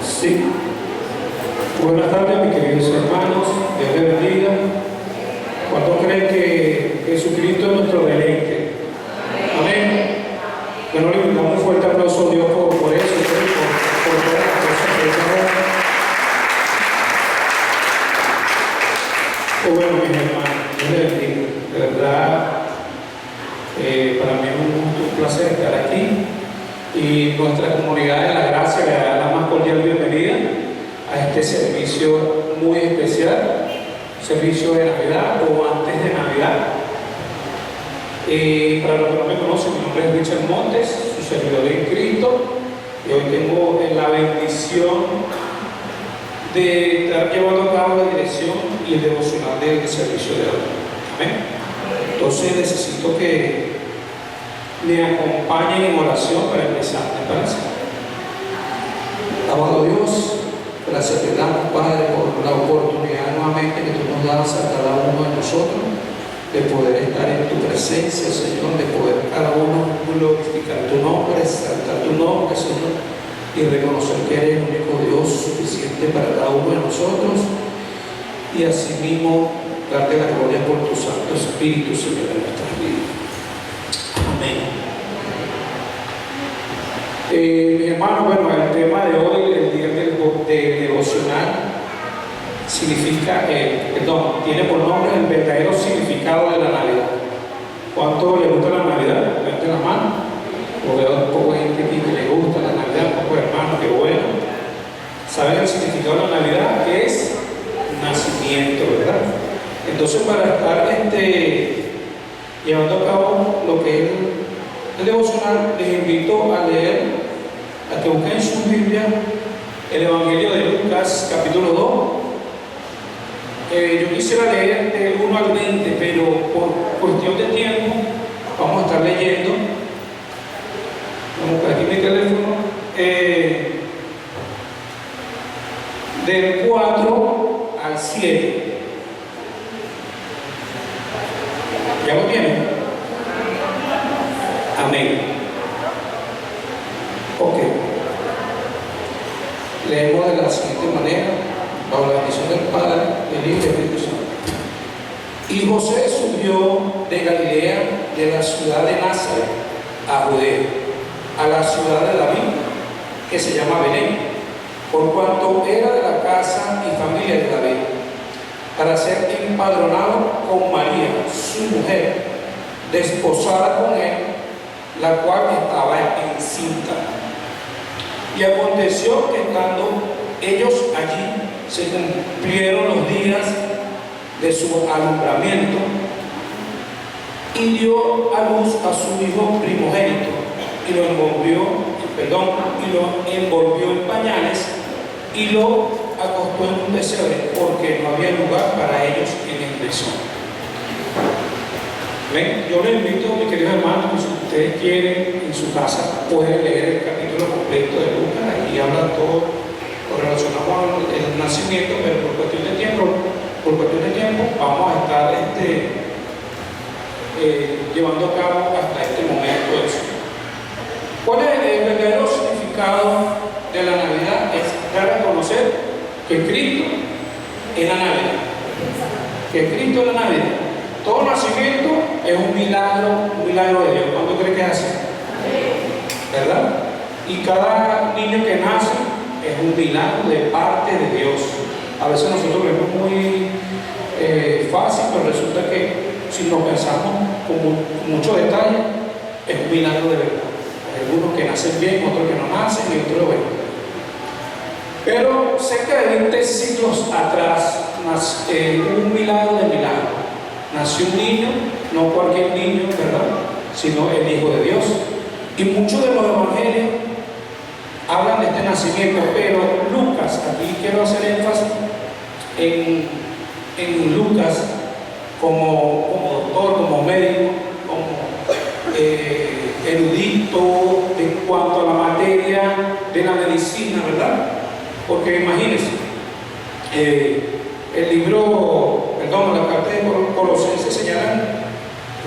Sí. Buenas tardes, mis queridos hermanos. Dios les bendiga. ¿Cuántos creen que Jesucristo es nuestro deleite? Amén. Bueno, le damos un fuerte aplauso a Dios por eso, por todas las cosas que Él nos da. Bueno, mis hermanos, Dios les bendiga. De verdad, para mí es un placer estar aquí. Y nuestra comunidad de la gracia le da la más cordial bienvenida a este servicio muy especial, servicio de Navidad o antes de Navidad. Para los que no me conocen, mi nombre es Richard Montes, su servidor en Cristo, y hoy tengo la bendición de estar llevando a cabo la dirección y el devocional del servicio de hoy. Amén. Entonces necesito que me acompañen en oración para empezar, ¿me parece? Amado Dios, gracias te damos, Padre, por la oportunidad nuevamente que tú nos das a cada uno de nosotros de poder estar en tu presencia, Señor, de poder cada uno glorificar tu nombre, exaltar tu nombre, Señor, y reconocer que eres el único Dios suficiente para cada uno de nosotros, y asimismo darte la gloria por tu Santo Espíritu, Señor, en nuestras vidas. Amén. Mi hermano, bueno, el tema de hoy, el día del devocional, significa, tiene por nombre el verdadero significado de la Navidad. ¿Cuánto le gusta la Navidad? Levante la mano. O veo un poco de gente aquí que le gusta la Navidad, un poco de hermanos, que bueno. ¿Saben el significado de la Navidad? Que es nacimiento, ¿verdad? Entonces, para estar llevando a cabo lo que es el devocional, les invito a leer, a que busquen en su Biblia el Evangelio de Lucas, capítulo 2. Yo quisiera leer del 1 al 20, pero por cuestión de tiempo vamos a estar leyendo. Vamos por aquí mi teléfono. Del 4 al 7. ¿Ya lo tienen? Amén. Ok. Leemos de la siguiente manera, bajo la bendición del Padre, del Hijo y del Espíritu Santo. Y José subió de Galilea, de la ciudad de Nazaret, a Judea, a la ciudad de David, que se llama Belén, por cuanto era de la casa y familia de David, para ser empadronado con María, su mujer, desposada con él, la cual estaba encinta. Y aconteció que estando ellos allí, se cumplieron los días de su alumbramiento, y dio a luz a su hijo primogénito, y lo envolvió en pañales, y lo acostó en un pesebre, porque no había lugar para ellos en el mesón. Ven, yo les invito, mis queridos hermanos, que si ustedes quieren en su casa pueden leer el capítulo completo de Lucas. Aquí habla todo lo relacionado con el nacimiento, pero por cuestión de tiempo vamos a estar llevando a cabo hasta este momento eso. ¿Cuál es el verdadero significado de la Navidad? Es dar a conocer que Cristo es la Navidad. Que Cristo es la Navidad. Todo nacimiento es un milagro de Dios. ¿Cuánto cree que es así? ¿Verdad? Y cada niño que nace es un milagro de parte de Dios. A veces nosotros lo vemos muy fácil, pero resulta que si lo pensamos con mucho detalle, es un milagro de verdad. Hay algunos que nacen bien, otros que no nacen y otros bueno. Pero cerca de 20 siglos atrás, un milagro de milagro. Nació un niño, no cualquier niño, ¿verdad?, sino el Hijo de Dios. Y muchos de los evangelios hablan de este nacimiento, pero Lucas, aquí quiero hacer énfasis en Lucas como doctor, como médico, como erudito en cuanto a la materia de la medicina, ¿verdad? Porque imagínense, la carta de Colosenses señalan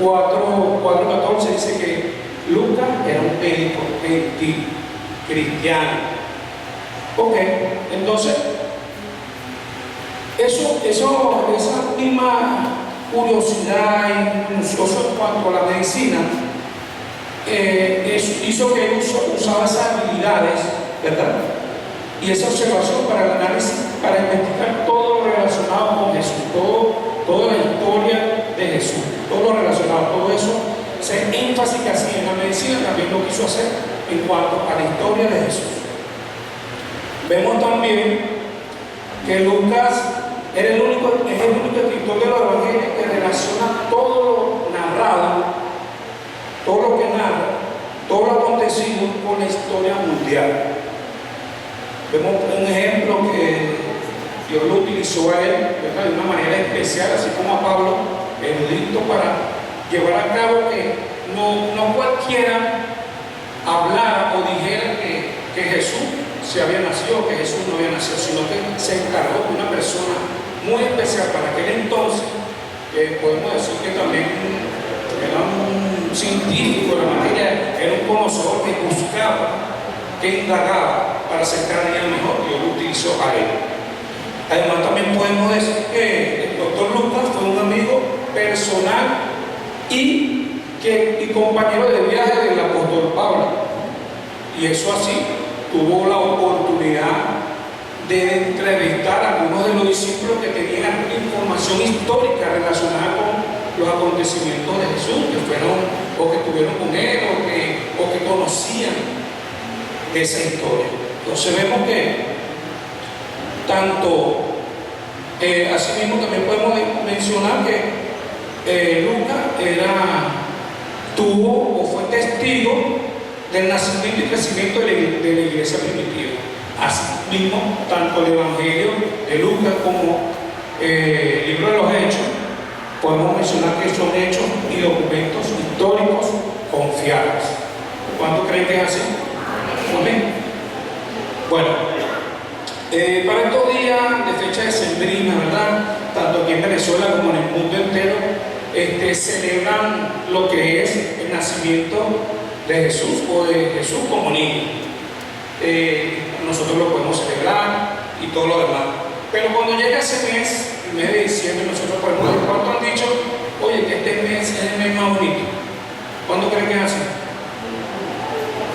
4:14, dice que Lucas era un médico gentil, cristiano. Ok, entonces, esa misma curiosidad y minucioso en cuanto a la medicina, hizo que él usaba esas habilidades, ¿verdad? Y esa observación para el análisis, para investigar todo lo relacionado con Jesús, toda la historia de Jesús, todo lo relacionado, todo eso, ese énfasis que hacía en la medicina también lo quiso hacer en cuanto a la historia de Jesús. Vemos también que Lucas es el único escritor de los evangelios que relaciona todo lo narrado, todo lo que narra, todo lo acontecido con la historia mundial. Vemos un ejemplo que Dios lo utilizó a él, ¿verdad?, de una manera especial, así como a Pablo, erudito, para llevar a cabo que no cualquiera hablara o dijera que Jesús se había nacido, que Jesús no había nacido, sino que se encargó de una persona muy especial para aquel entonces, podemos decir que también era un científico de la materia, era un conocedor que buscaba, que indagaba para ser cada día mejor. Dios lo utilizó a él. Además también podemos decir que el doctor Lucas fue un amigo personal y compañero de viaje del apóstol Pablo, y eso así tuvo la oportunidad de entrevistar a algunos de los discípulos que tenían información histórica relacionada con los acontecimientos de Jesús, que fueron o que estuvieron con él o que conocían esa historia. Entonces vemos que tanto, asimismo también podemos mencionar que Lucas tuvo o fue testigo del nacimiento y crecimiento de la iglesia primitiva. Asimismo, tanto el Evangelio de Lucas como el libro de los Hechos, podemos mencionar que son hechos y documentos históricos confiables. ¿Cuánto creen que es así? Amén. Bueno, para estos días de fecha decembrina, ¿verdad?, tanto aquí en Venezuela como en el mundo entero, celebran lo que es el nacimiento de Jesús o de Jesús como niño. Nosotros lo podemos celebrar y todo lo demás. Pero cuando llega ese mes, el mes de diciembre, nosotros podemos decir, ¿cuánto han dicho? Oye, que este mes es el mes más bonito. ¿Cuándo creen que es así?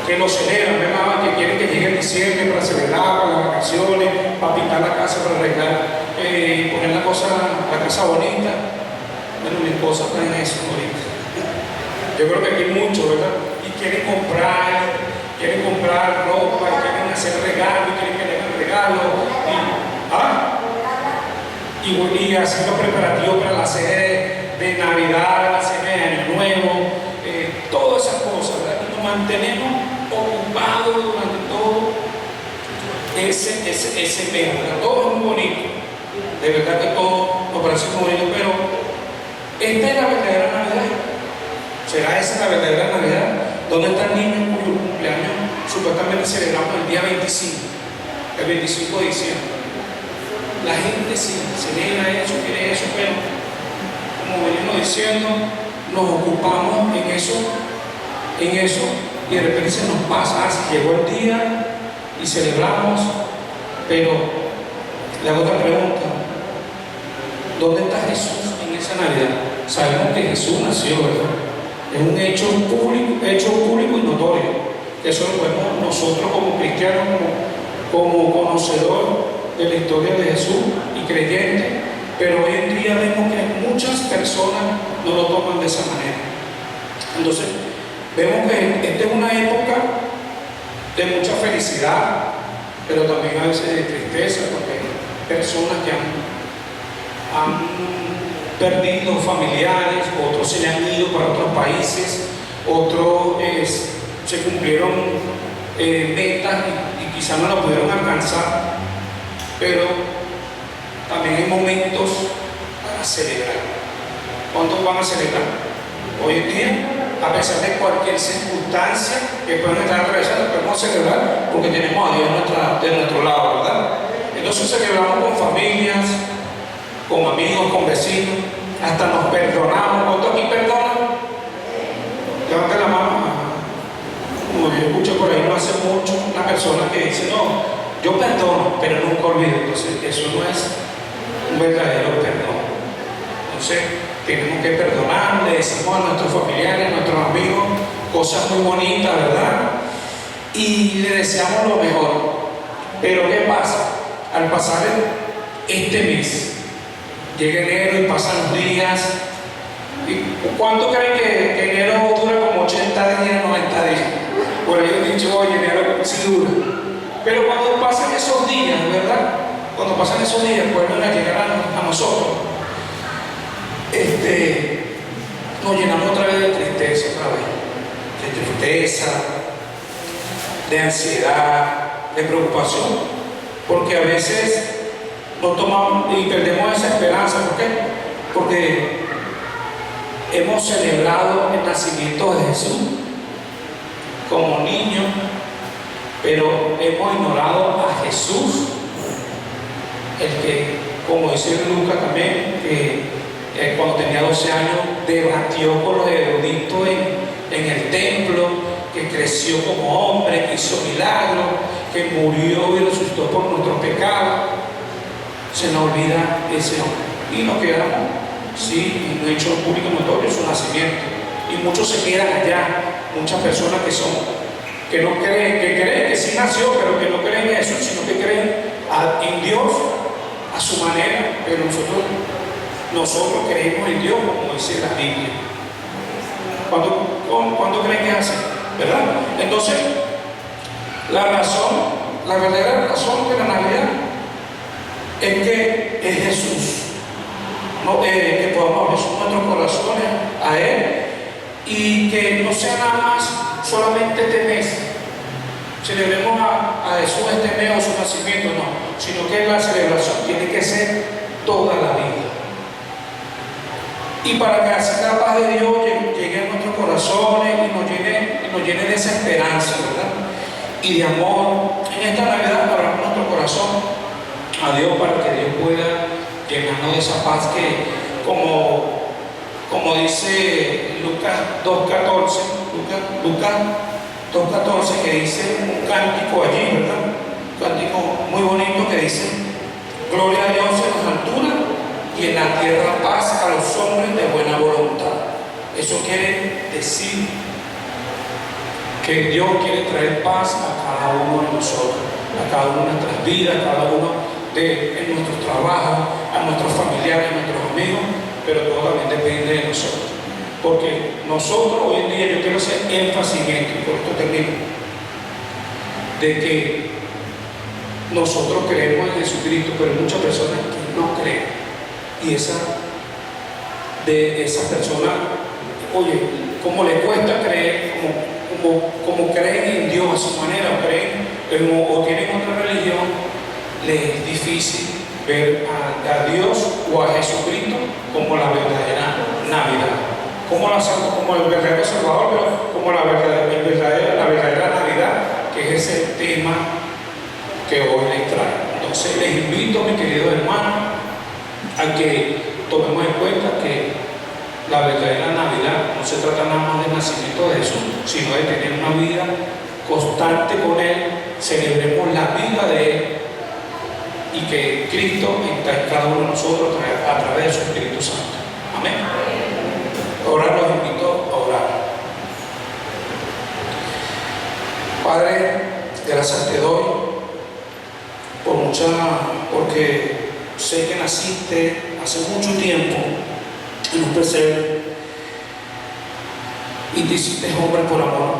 Que lo celebran, ¿verdad?, que quieren que llegue en diciembre para celebrar, para las vacaciones, para pintar la casa, para arreglar, poner la casa bonita. Bueno, mi esposa está en eso ahorita. Yo creo que aquí hay mucho, ¿verdad? Y quieren comprar ropa, quieren hacer regalos, quieren que le hagan regalos, y haciendo preparativos para la cena de Navidad, la cena de Año Nuevo, todas esas cosas, ¿verdad? Y nos mantenemos ocupados durante todo ese mes, ¿verdad? Todo es muy bonito, de verdad que todo nos parece muy bonito, pero esta es la verdadera Navidad. ¿Será esa la verdadera Navidad? ¿Dónde están niños cuyo cumpleaños supuestamente celebramos el día 25, el 25 de diciembre? La gente sí celebra eso, quiere eso, pero como venimos diciendo, nos ocupamos en eso, y de repente se nos pasa, llegó el día y celebramos, pero le hago otra pregunta: ¿dónde está Jesús en esa Navidad? Sabemos que Jesús nació, ¿verdad? Es un hecho público y notorio. Eso lo podemos nosotros como cristianos, como conocedor de la historia de Jesús y creyentes, pero hoy en día vemos que muchas personas no lo toman de esa manera. Entonces, vemos que esta es una época de mucha felicidad, pero también a veces de tristeza, porque hay personas que han perdido familiares, otros se le han ido para otros países, otros se cumplieron metas y quizás no la pudieron alcanzar, pero también hay momentos para celebrar. ¿Cuántos van a celebrar? Hoy en día, a pesar de cualquier circunstancia que puedan estar atravesando, podemos celebrar porque tenemos a Dios de nuestro lado, ¿verdad? Entonces celebramos con familias, con amigos, con vecinos, hasta nos perdonamos. ¿Cuántos aquí perdonan? Levanten la mano. Como yo escucho por ahí no hace mucho, una persona que dice: no, Yo perdono, pero nunca olvido. Entonces, eso no es un verdadero perdón. Entonces, tenemos que perdonar, le decimos a nuestros familiares, a nuestros amigos, cosas muy bonitas, ¿verdad? Y le deseamos lo mejor. Pero ¿qué pasa? Al pasar este mes, llega enero y pasan los días. ¿Cuánto creen que enero dura? Como 80 días, 90 días. Por ahí he dicho, oye, enero sí dura. Pero cuando pasan esos días, ¿verdad? Cuando pasan esos días, vuelven a llegar a nosotros. Nos llenamos otra vez de tristeza, de tristeza, de ansiedad, de preocupación, porque a veces nos tomamos y perdemos esa esperanza. ¿Por qué? Porque hemos celebrado el nacimiento de Jesús como niño, pero hemos ignorado a Jesús, el que, como dice Lucas también, que cuando tenía 12 años debatió con los eruditos en el templo, que creció como hombre, que hizo milagros, que murió y resucitó por nuestros pecados. Se nos olvida ese hombre y nos quedamos, sí, y no hecho público notorio su nacimiento. Y muchos se quedan allá, muchas personas que no creen, que creen que sí nació, pero que no creen en eso, sino que creen en Dios a su manera. Pero nosotros creemos en Dios, como dice la Biblia. ¿Cuándo creen que es así? ¿Verdad? Entonces, la verdadera razón de la Navidad es que es Jesús, que podamos abrir nuestros corazones a Él y que no sea nada más solamente este mes. Celebremos a Jesús este mes o su nacimiento, no, sino que la celebración tiene que ser toda la vida. Y para que así la paz de Dios llegue a nuestros corazones y nos llene de esa esperanza, ¿verdad? Y de amor. En esta Navidad abramos nuestro corazón a Dios para que Dios pueda llenarnos de esa paz que, como dice Lucas 2.14, Lucas 2.14, que dice un cántico allí, ¿verdad? Un cántico muy bonito que dice: gloria a Dios en las alturas y en la tierra paz a los hombres de buena voluntad. Eso quiere decir que Dios quiere traer paz a cada uno de nosotros, a cada una de nuestras vidas, a cada uno en nuestros trabajos, a nuestros familiares, a nuestros amigos, pero todo también depende de nosotros. Porque nosotros hoy en día, yo quiero hacer énfasis en esto, y por esto termino, de que nosotros creemos en Jesucristo, pero hay muchas personas que no creen. Y de esas personas, oye, como le cuesta creer, como creen en Dios a su manera, o tienen otra religión, les es difícil ver a Dios o a Jesucristo como la verdadera Navidad, como el verdadero Salvador, pero como la verdadera Navidad, que es ese tema que hoy les traigo. Entonces les invito, mis queridos hermanos, a que tomemos en cuenta que la verdadera Navidad no se trata nada más del nacimiento de Jesús, sino de tener una vida constante con Él. Celebremos la vida de Él y que Cristo está en cada uno de nosotros a través de su Espíritu Santo. Amén. Ahora los invito a orar. Padre, gracias te doy porque sé que naciste hace mucho tiempo en un pesebre y te hiciste hombre por amor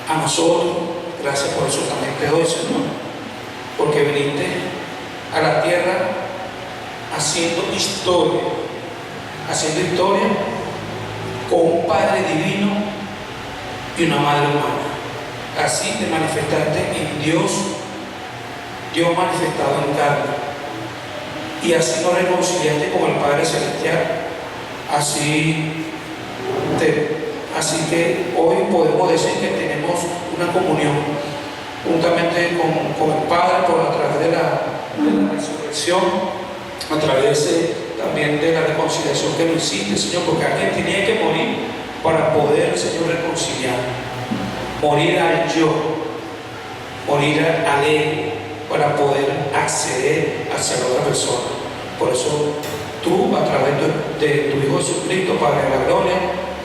a nosotros. Gracias por eso también te doy, Señor, porque viniste a la tierra haciendo historia con un Padre divino y una Madre humana. Así te manifestaste en Dios manifestado en carne, y así nos reconciliaste con el Padre Celestial. Así que hoy podemos decir que tenemos una comunión juntamente con el Padre a través de la resurrección, a través también de la reconciliación que nos hiciste, Señor, porque alguien tenía que morir para poder, Señor, reconciliar. Morir al yo, morir al ego, para poder acceder hacia la otra persona. Por eso tú, a través de tu Hijo Jesucristo, Padre de la Gloria,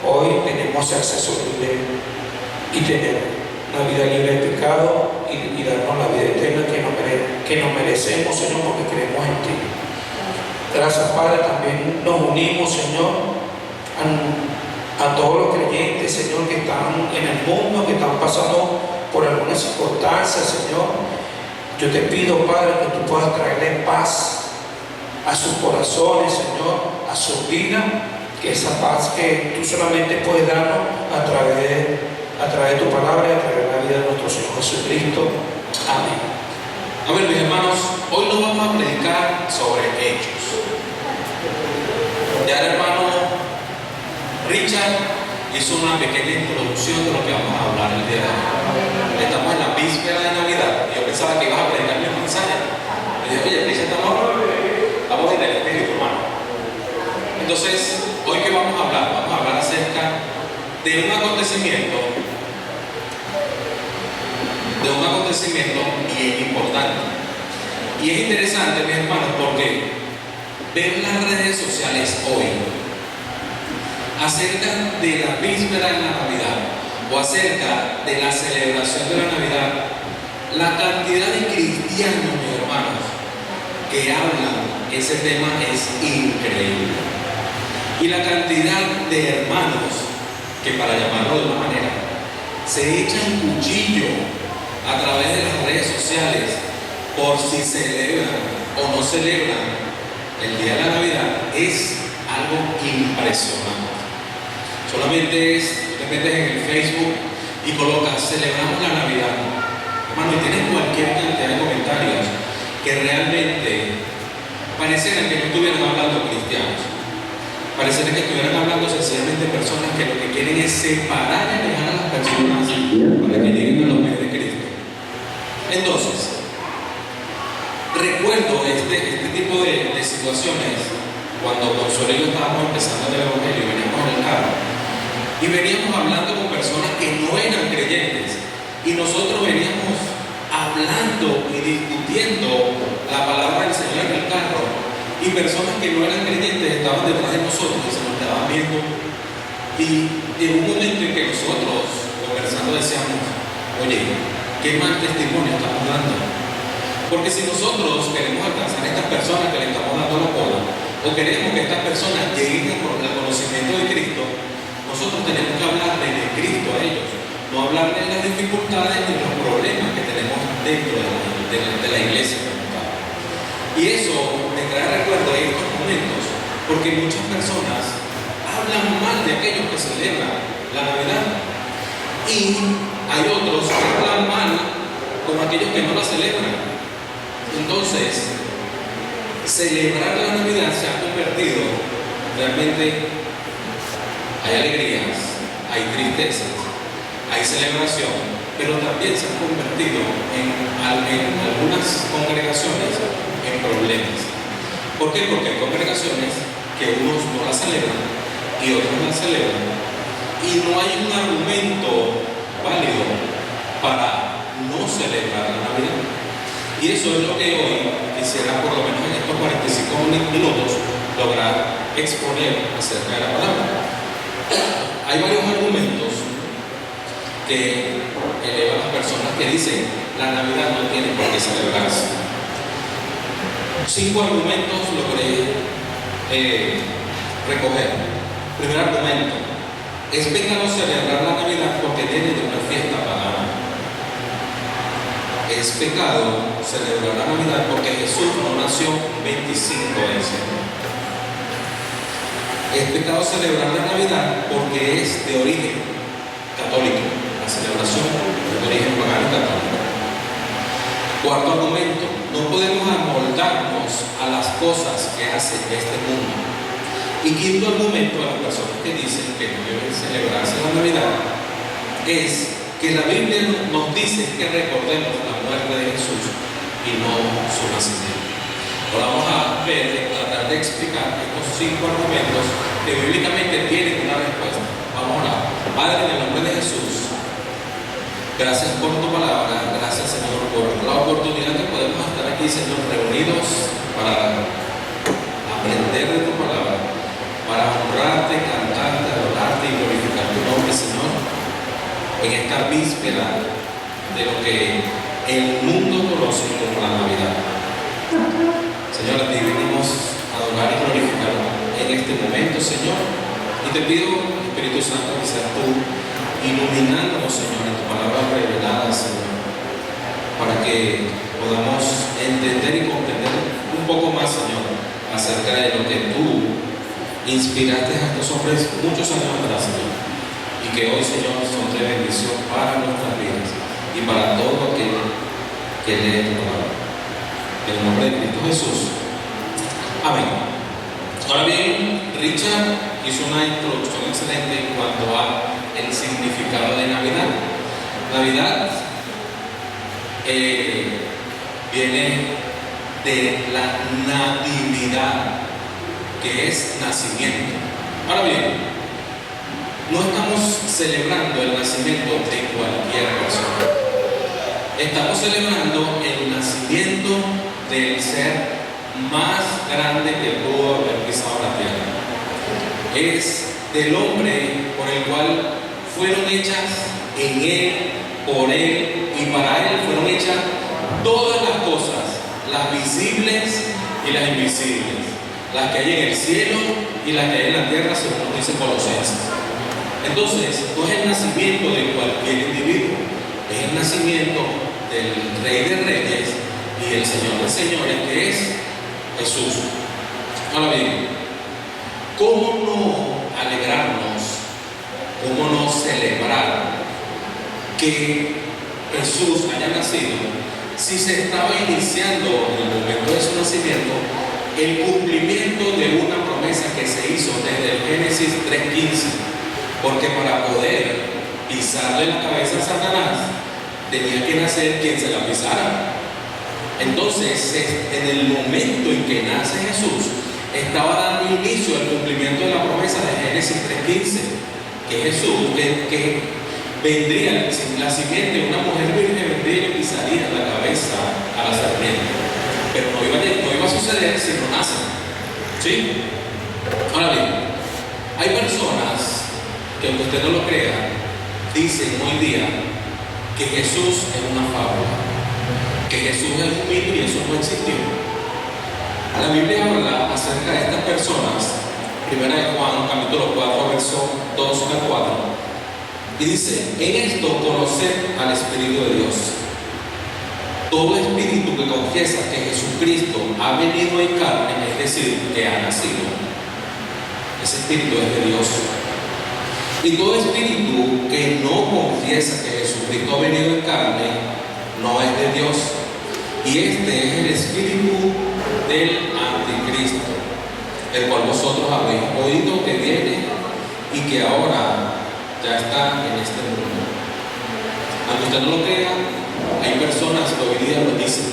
hoy tenemos acceso libre y tener una vida libre de pecado y darnos la vida eterna que nos merecemos, Señor, porque creemos en ti. Gracias, Padre. También nos unimos, Señor, a todos los creyentes, Señor, que están en el mundo, que están pasando por algunas circunstancias, Señor. Yo te pido, Padre, que tú puedas traerle paz a sus corazones, Señor, a sus vidas, que esa paz que tú solamente puedes darnos a través de tu palabra y a través de la vida de nuestro Señor Jesucristo. Amén. A ver, mis hermanos, hoy nos vamos a predicar sobre hechos. Ya el hermano Richard hizo una pequeña introducción de lo que vamos a hablar el día de hoy. Estamos en la víspera de Navidad y yo pensaba que ibas a predicar mi mensaje. Le dije, oye, Richard, estamos en el espíritu, hermano. Entonces, hoy que vamos a hablar acerca de un acontecimiento bien importante. Y es interesante, mis hermanos, porque ver las redes sociales hoy acerca de la víspera de la Navidad o acerca de la celebración de la Navidad, la cantidad de cristianos, mis hermanos, que hablan ese tema es increíble. Y la cantidad de hermanos que, para llamarlo de una manera, se echan cuchillo a través de las redes sociales por si celebran o no celebran el día de la Navidad, es algo impresionante. Solamente tú te metes en el Facebook y colocas celebramos la Navidad, hermano, y tienes cualquier cantidad de comentarios que realmente parecieran que no estuvieran hablando cristianos, pareciera que estuvieran hablando sencillamente personas que lo que quieren es separar y alejar a las personas para que lleguen a los pies de Cristo. Entonces, recuerdo este tipo de situaciones cuando Consuelo y yo estábamos empezando el Evangelio y veníamos en el carro y veníamos hablando con personas que no eran creyentes y nosotros veníamos hablando y discutiendo la palabra del Señor en el carro y personas que no eran creyentes estaban detrás de nosotros y se nos estaban viendo, y en un momento en que nosotros conversando decíamos, oye, ¿qué mal testimonio estamos dando? Porque si nosotros queremos alcanzar a estas personas que le estamos dando la cola, o queremos que estas personas lleguen por el conocimiento de Cristo, nosotros tenemos que hablarle de Cristo a ellos, no hablarle de las dificultades ni de los problemas que tenemos dentro de la iglesia. Y eso me trae recuerdo en estos momentos, porque muchas personas hablan mal de aquellos que celebran la Navidad y hay otros que hablan mal con aquellos que no la celebran. Entonces, celebrar la Navidad se ha convertido realmente, hay alegrías, hay tristezas, hay celebración, pero también se ha convertido en algunas congregaciones en problemas. ¿Por qué? Porque hay congregaciones que unos no la celebran y otros la celebran y no hay un argumento válido para no celebrar la Navidad. Y eso es lo que hoy quisiera, por lo menos en estos 45 minutos, lograr exponer acerca de la palabra. Hay varios argumentos que elevan a las personas que dicen la Navidad no tiene por qué celebrarse. 5 argumentos logré recoger. Primer argumento: es pecado celebrar la Navidad porque viene de una fiesta pagana. Es pecado celebrar la Navidad porque Jesús no nació 25 de diciembre. Es pecado celebrar la Navidad porque es de origen católico. La celebración es de origen pagano y católico. Cuarto argumento: no podemos amoldarnos a las cosas que hace este mundo. Y quinto argumento a las personas que dicen que no deben celebrarse la Navidad es que la Biblia nos dice que recordemos la muerte de Jesús y no su nacimiento. Ahora vamos a ver, tratar de explicar estos 5 argumentos que bíblicamente tienen una respuesta. Vamos a orar. Padre, en el nombre de Jesús, gracias por tu palabra, gracias, Señor, por la oportunidad que podemos aquí, Señor, reunidos para aprender de tu palabra, para honrarte, cantarte, adorarte y glorificar tu nombre, Señor, en esta víspera de lo que el mundo conoce como la Navidad. Señor, a ti venimos a adorar y glorificar en este momento, Señor, y te pido, Espíritu Santo, que seas tú iluminándonos, Señor, en tu palabra revelada, Señor, para que podamos entender y comprender un poco más, Señor, acerca de lo que tú inspiraste a estos hombres muchos años atrás, Señor, y que hoy, Señor, son de bendición para nuestras vidas y para todo aquel que lee tu palabra. En el nombre de Cristo Jesús. Amén. Ahora bien, Richard hizo una introducción excelente en cuanto a el significado de Navidad. Navidad viene de la natividad, que es nacimiento. Ahora bien, no estamos celebrando el nacimiento de cualquier persona. Estamos celebrando el nacimiento del ser más grande que pudo haber pisado la tierra. Es del hombre por el cual fueron hechas en él, por él y para él fueron hechas todas las cosas, las visibles y las invisibles, las que hay en el cielo y las que hay en la tierra, según nos dice Colosenses. Entonces, no es el nacimiento de cualquier individuo, es el nacimiento del Rey de Reyes y el Señor de Señores, que es Jesús. Ahora bien, ¿cómo no alegrarnos, cómo no celebrar que Jesús haya nacido si se estaba iniciando en el momento de su nacimiento el cumplimiento de una promesa que se hizo desde el Génesis 3:15? Porque para poder pisarle la cabeza a Satanás tenía que nacer quien se la pisara. Entonces, en el momento en que nace Jesús, estaba dando inicio al cumplimiento de la promesa de Génesis 3:15, que Jesús, que vendría, la simiente, una mujer virgen vendría y le pisaría la cabeza a la serpiente. Pero no iba a suceder si no nace. ¿Sí? Ahora bien, hay personas que, aunque usted no lo crea, dicen hoy día que Jesús es una fábula, que Jesús es un mito y eso no existió. La Biblia habla acerca de estas personas, 1 Juan, capítulo 4, verso 2 al 4, y dice: en esto conoced al Espíritu de Dios. Todo espíritu que confiesa que Jesucristo ha venido en carne, es decir, que ha nacido, ese espíritu es de Dios. Y todo espíritu que no confiesa que Jesucristo ha venido en carne, no es de Dios. Y este es el espíritu del anticristo, el cual vosotros habéis oído que viene y que ahora ya está en este mundo. Aunque usted no lo crea, hay personas que hoy día lo dicen,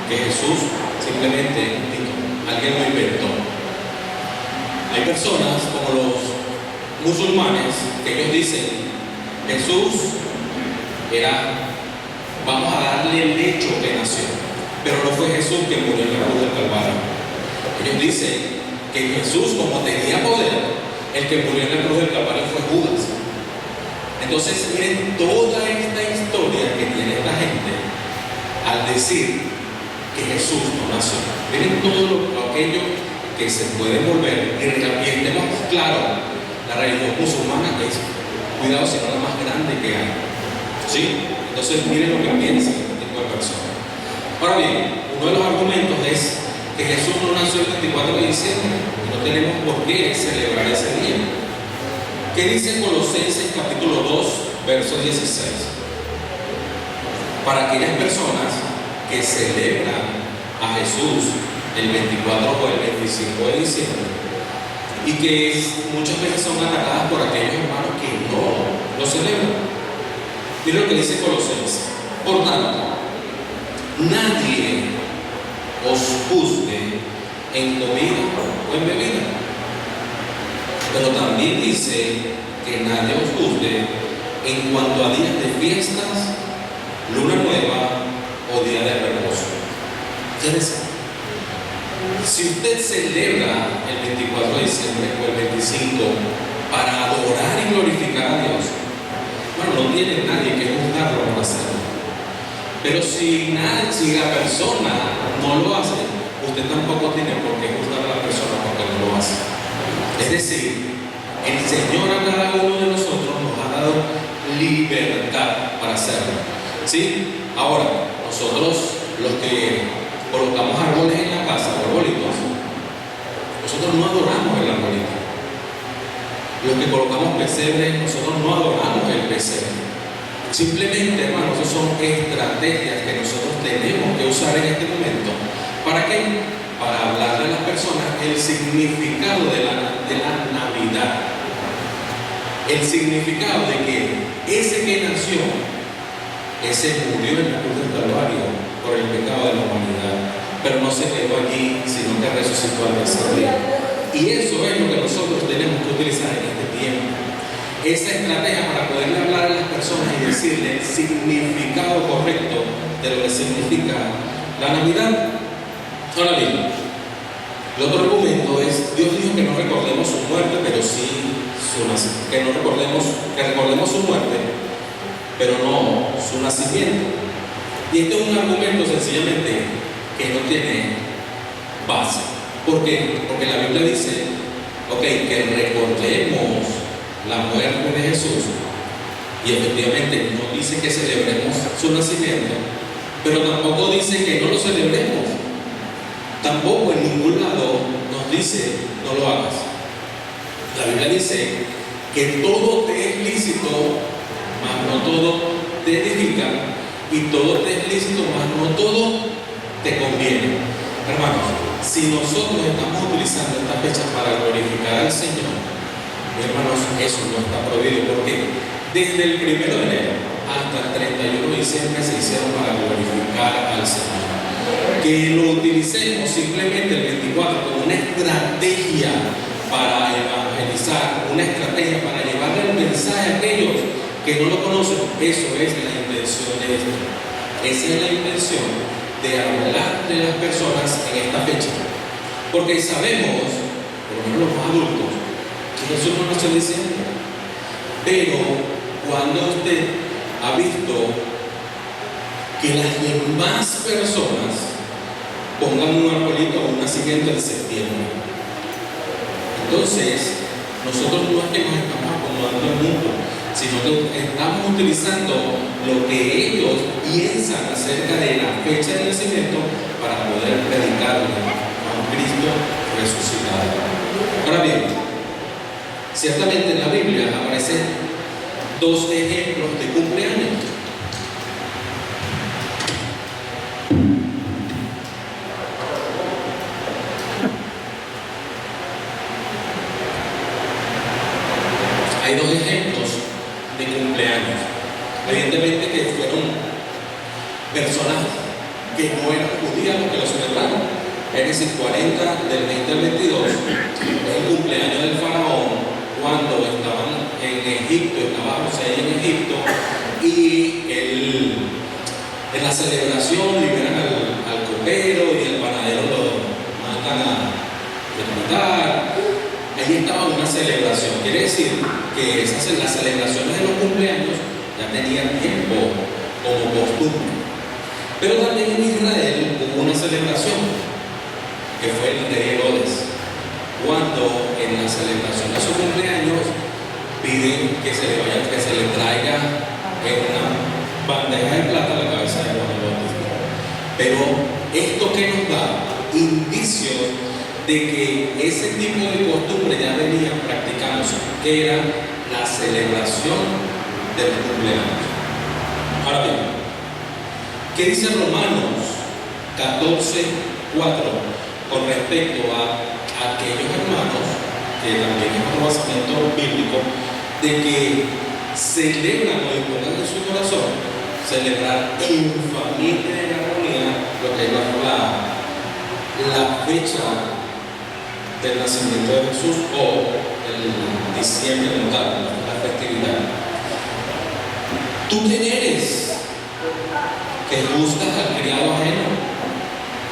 que Jesús simplemente alguien lo inventó. Hay personas como los musulmanes que ellos dicen: Jesús era, vamos a darle el hecho que nació, pero no fue Jesús que murió en la cruz del Calvario. Ellos dicen que Jesús, como tenía poder, el que murió en la cruz del Calvario fue Judas. Entonces, miren toda esta historia que tiene esta gente al decir que Jesús no nació. Miren todo aquello que se puede volver, y estemos claro, la religión musulmana es, cuidado, si no la más grande que hay. ¿Sí? Entonces, miren lo que piensa este tipo de personas. Ahora bien, uno de los argumentos es que Jesús no nació el 24 de diciembre y no tenemos por qué celebrar ese día. ¿Qué dice Colosenses capítulo 2, verso 16? Para aquellas personas que celebran a Jesús el 24 o el 25 de diciembre y que muchas veces son atacadas por aquellos hermanos que no lo celebran. Mira lo que dice Colosenses: por tanto, nadie os juzgue en comida o en bebida, pero también dice que nadie os juzgue en cuanto a días de fiestas, luna nueva o día de reposo. Entonces, si usted celebra el 24 de diciembre o el 25 para adorar y glorificar a Dios, bueno, no tiene nadie que juzgarlo por hacerlo. Pero si la persona no lo hace, usted tampoco tiene por qué juzgar a la persona porque no lo hace. Es decir, el Señor a cada uno de nosotros nos ha dado libertad para hacerlo. ¿Sí? Ahora, nosotros los que colocamos árboles en la casa, arbolitos, nosotros no adoramos el arbolito. Los que colocamos pesebres, nosotros no adoramos el pesebre. Simplemente, hermanos, esas son estrategias que nosotros tenemos que usar en este momento. ¿Para qué? Para hablarle a las personas el significado de la Navidad. El significado de que ese que nació, ese murió en la cruz del Calvario por el pecado de la humanidad, pero no se quedó allí, sino que resucitó al tercer día. Y eso es lo que nosotros tenemos que utilizar en este tiempo. Esa estrategia para poderle hablar a las personas y decirle el significado correcto de lo que significa la Navidad. Ahora bien, el otro argumento es, Dios dijo que no recordemos su muerte, pero sí su nacimiento. Que recordemos su muerte, pero no su nacimiento. Y este es un argumento sencillamente que no tiene base. ¿Por qué? Porque la Biblia dice, que recordemos la muerte de Jesús, y efectivamente no dice que celebremos su nacimiento, pero tampoco dice que no lo celebremos. Tampoco en ningún lado nos dice no lo hagas. La Biblia dice que todo te es lícito, mas no todo te edifica, y todo te es lícito, mas no todo te conviene. Hermanos, si nosotros estamos utilizando esta fecha para glorificar al Señor, hermanos, eso no está prohibido, porque desde el 1 de enero hasta el 31 de diciembre se hicieron para glorificar al Señor. Que lo utilicemos simplemente el 24 como una estrategia para evangelizar, una estrategia para llevarle el mensaje a aquellos que no lo conocen, eso es la intención de esto. Esa es la intención de hablar de las personas en esta fecha. Porque sabemos, por lo menos los más adultos, que Jesús no nació en diciembre. Pero cuando usted ha visto que las demás personas pongan un arbolito o un nacimiento en septiembre, entonces nosotros no es que nos estamos acomodando al mundo, sino que estamos utilizando lo que ellos piensan acerca de la fecha de nacimiento para poder predicarle a un Cristo resucitado. Ahora bien, ciertamente en la Biblia aparecen dos ejemplos de cumpleaños. Hay dos ejemplos de cumpleaños. Evidentemente que fueron personas que no eran judías los que lo celebraron. Génesis 40, del 20 al 22, es el cumpleaños del faraón cuando estaban en Egipto, estaba José en Egipto, y en la celebración liberan al copero y el panadero lo matan a matar. Allí estaba una celebración. Quiere decir que las celebraciones de los cumpleaños ya tenían tiempo como costumbre. Pero también en Israel hubo una celebración que fue el de Herodes, cuando en la celebración de su cumpleaños piden que se le traiga en una bandeja de plata la cabeza de Juan el Bautista. Pero esto que nos da indicios de que ese tipo de costumbre ya venía practicándose, que era la celebración del cumpleaños. Ahora bien, ¿qué dice Romanos 14:4 con respecto a aquellos hermanos que también es un basamento bíblico de que celebran o imponen en su corazón celebrar en familia y en armonía lo que es la fecha del nacimiento de Jesús o el diciembre como tal, la festividad? ¿Tú quién eres que juzgas al criado ajeno?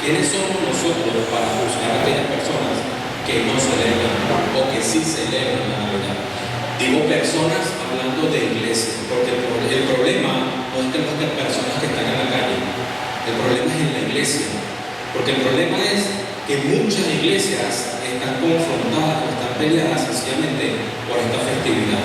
¿Quiénes somos nosotros para juzgar a aquellas personas que no celebran o que sí celebran la Navidad? Digo personas hablando de iglesia, porque el problema no es que no estén personas que están en la calle, el problema es en la iglesia, porque el problema es que muchas iglesias están confrontadas o están peleadas sencillamente por esta festividad.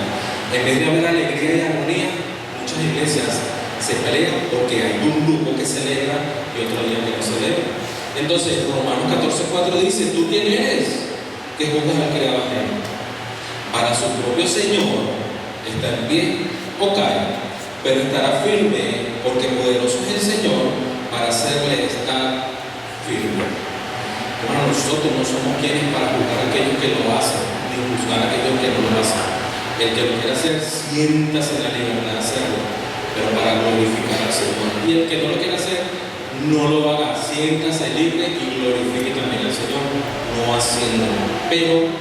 En vez de haber alegría y armonía, muchas iglesias se pelean porque hay un grupo que celebra y otro día que no celebra. Entonces, Romanos 14:4 dice: ¿tú quién eres que juzgas al criado ajeno? Para su propio Señor está en pie o cae, pero estará firme, porque poderoso es el Señor para hacerle estar firme. Hermano, nosotros no somos quienes para juzgar a aquellos que lo hacen, ni juzgar a aquellos que no lo hacen. El que lo quiera hacer, siéntase en la libertad de hacerlo, pero para glorificar al Señor. Y el que no lo quiera hacer, no lo haga, siéntase libre y glorifique también al Señor, no haciéndolo. Pero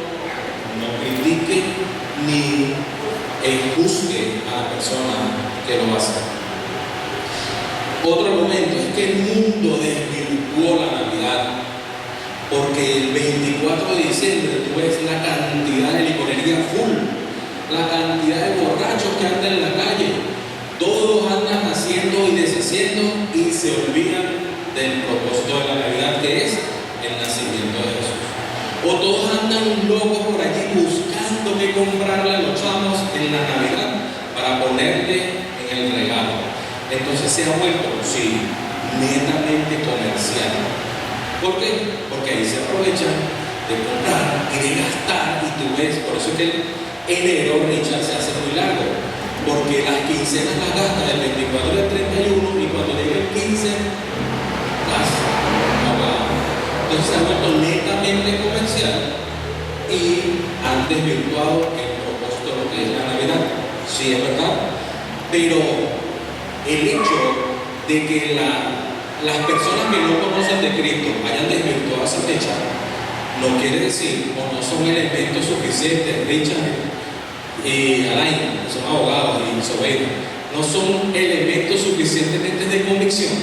no critique ni juzgue a la persona que lo hace. Otro argumento es que el mundo desvirtuó la Navidad, porque el 24 de diciembre tú ves la cantidad de licorería full, la cantidad de borrachos que andan en la calle, todos andan haciendo y deshaciendo y se olvidan del propósito de la Navidad, que es el nacimiento de Jesús. O todos andan locos por allí buscando qué comprarle a los chamos en la Navidad para ponerle en el regalo. Entonces se ha vuelto, sí, netamente comercial. ¿Por qué? Porque ahí se aprovechan de comprar y de gastar, y tú ves, por eso es que enero, Richard, se hace muy largo, porque las quincenas las gasta del 24 al 31 y cuando llega el 15 las ahoga. Entonces se ha vuelto netamente comercial y han desvirtuado el propósito de lo que es la Navidad. Sí, es verdad, pero el hecho de que las personas que no conocen de Cristo hayan desvirtuado esa fecha no quiere decir, o no son elementos suficientes. Richard y Alain, que son abogados y Sobeida, no son elementos suficientemente de convicción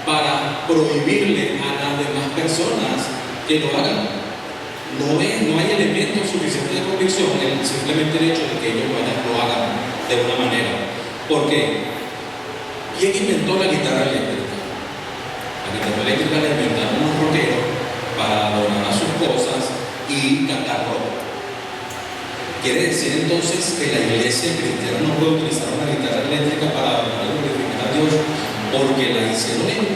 para prohibirle a las demás personas que lo hagan. No hay elementos suficientes de convicción, simplemente el hecho de que ellos lo hagan de una manera. ¿Por qué? ¿Quién inventó la guitarra eléctrica? La guitarra eléctrica la inventaron unos rockeros para adorar a sus cosas y cantar rock. Quiere decir entonces que la iglesia cristiana no puede utilizar una guitarra eléctrica para adorar y glorificar a Dios porque la hicieron ellos.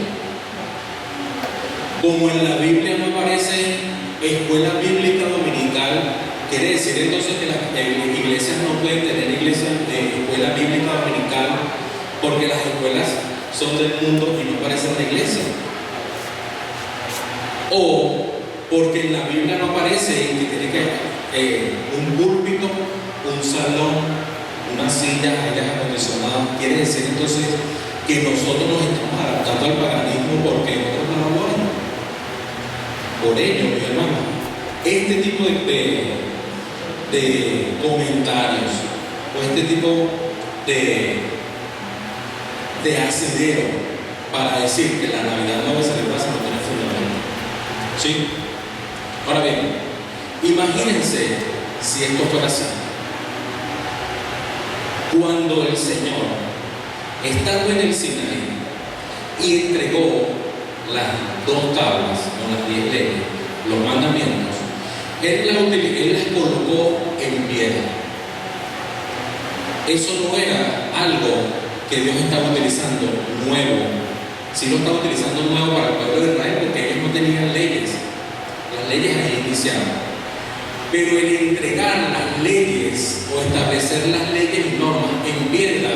Como en la Biblia no aparece escuela bíblica dominical, quiere decir entonces que las iglesias no pueden tener iglesias de escuela bíblica dominical porque las escuelas son del mundo y no parecen la iglesia. O porque en la Biblia no aparece que tiene que un púlpito, un salón, una silla, aire acondicionado. Quiere decir entonces que nosotros nos estamos adaptando al paganismo porque nosotros no lo podemos. Por ello, mi hermano, este tipo de comentarios o este tipo de asidero para decir que la Navidad no debe celebrarse no tiene fundamento. ¿Sí? Ahora bien, imagínense si esto fuera así. Cuando el Señor, estando en el Sinaí y entregó las 2 tablas con las 10 leyes, los mandamientos, Él las colocó en piedra. Eso no era algo que Dios estaba utilizando nuevo. Sí lo estaba utilizando nuevo para el pueblo de Israel porque ellos no tenían leyes. Las leyes ahí iniciaban. Pero el entregar las leyes o establecer las leyes y normas en piedra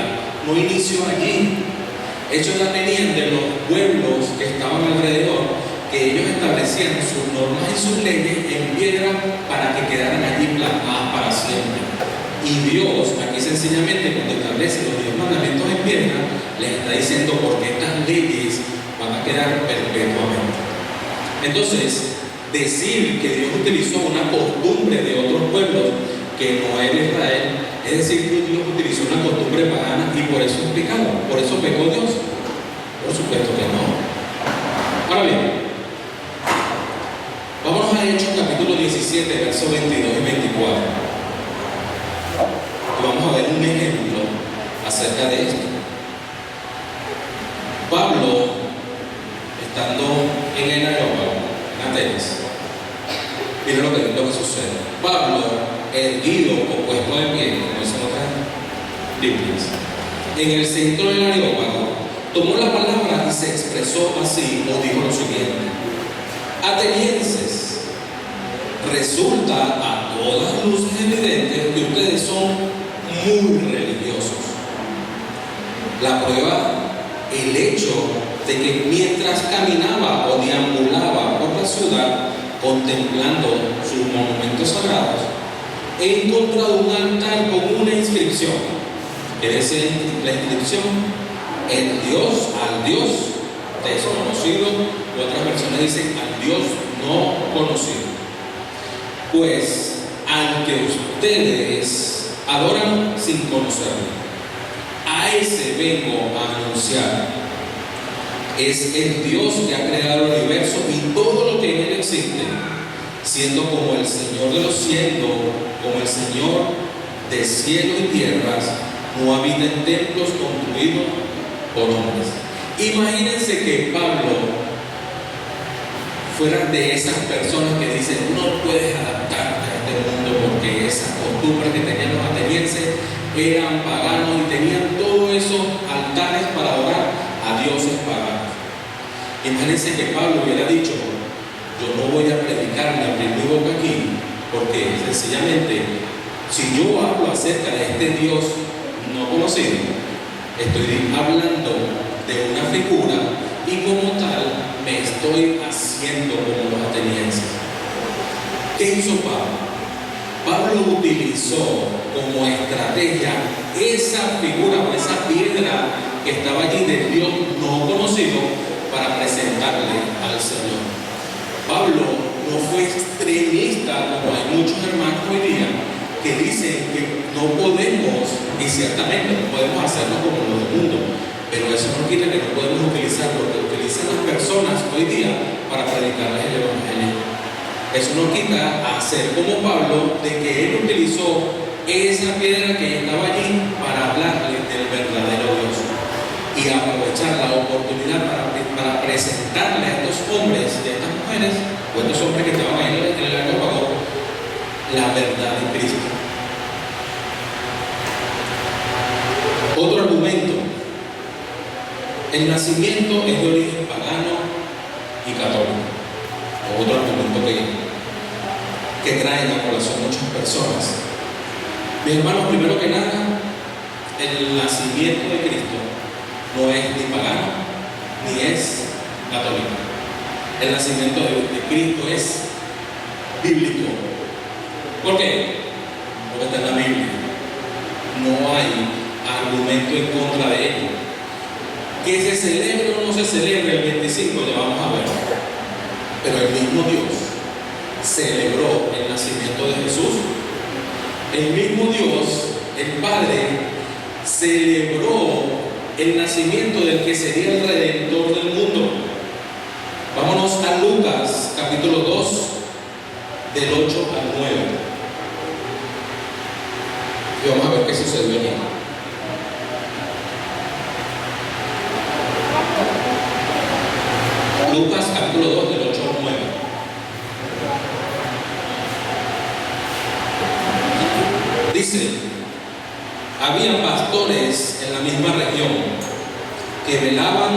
no inició allí. Ellos ya venían de los pueblos que estaban alrededor, que ellos establecían sus normas y sus leyes en piedra para que quedaran allí plasmadas para siempre. Y Dios, aquí sencillamente, cuando establece los 10 mandamientos en piedra, les está diciendo porque estas leyes van a quedar perpetuamente. Entonces, decir que Dios utilizó una costumbre de otros pueblos que no era Israel, es decir, que Dios utilizó una costumbre pagana y por eso es pecado, por eso pecó Dios. Por supuesto que no. Ahora bien, 17, versos 22 y 24. Y vamos a ver un ejemplo acerca de esto. Pablo, estando en el Areópago, en Atenas, miren lo que sucede. Pablo, erguido o puesto de pie, como dicen otras Biblias, en el centro del Areópago, tomó la palabra y se expresó así, o dijo lo siguiente: atenienses, resulta a todas luces evidentes que ustedes son muy religiosos. La prueba, el hecho de que mientras caminaba o deambulaba por la ciudad contemplando sus monumentos sagrados, he encontrado un altar con una inscripción. Quiere decir la inscripción: al Dios desconocido, y otras versiones dicen al Dios no conocido. Pues al que ustedes adoran sin conocerlo, a ese vengo a anunciar. Es el Dios que ha creado el universo y todo lo que en él existe, siendo como el Señor de los cielos, como el Señor de cielo y tierras, no habita en templos construidos por hombres. Imagínense que Pablo fuera de esas personas que dicen: no puedes adaptarte a este mundo porque esas costumbres que tenían los atenienses eran paganos y tenían todos esos altares para adorar a dioses paganos. Imagínense que Pablo hubiera dicho: yo no voy a predicar ni abrir mi boca aquí, porque sencillamente, si yo hablo acerca de este Dios no conocido, estoy hablando de una figura y como tal me estoy haciendo como los atenienses. ¿Qué hizo Pablo? Pablo utilizó como estrategia esa figura o esa piedra que estaba allí de Dios no conocido para presentarle al Señor. Pablo no fue extremista como hay muchos hermanos hoy día que dicen que no podemos, y ciertamente no podemos hacerlo como los del mundo, pero eso no quita que no podemos utilizar lo que utilizan las personas hoy día para predicarles el Evangelio. Eso no quita a hacer como Pablo, de que él utilizó esa piedra que estaba allí para hablarle del verdadero Dios y aprovechar la oportunidad para presentarle a estos hombres y a estas mujeres, o estos hombres que estaban ahí en el Areópago, la verdad de Cristo. Otro argumento: el nacimiento es de origen pagano y católico. Otro argumento que traen a colación muchas personas. Mis hermanos, primero que nada, el nacimiento de Cristo no es ni pagano ni es católico. El nacimiento de Cristo es bíblico. ¿Por qué? Porque está en la Biblia. No hay argumento en contra de ello. Que se celebre o no se celebre el 25, ya vamos a ver. Pero el mismo Dios celebró el nacimiento de Jesús. El mismo Dios, el Padre, celebró el nacimiento del que sería el Redentor del mundo. Vámonos a Lucas, capítulo 2, del 8 al 9. Y vamos a ver qué sucedió allí. Lucas, capítulo 2, del 8 al 9. Dice: había pastores en la misma región que velaban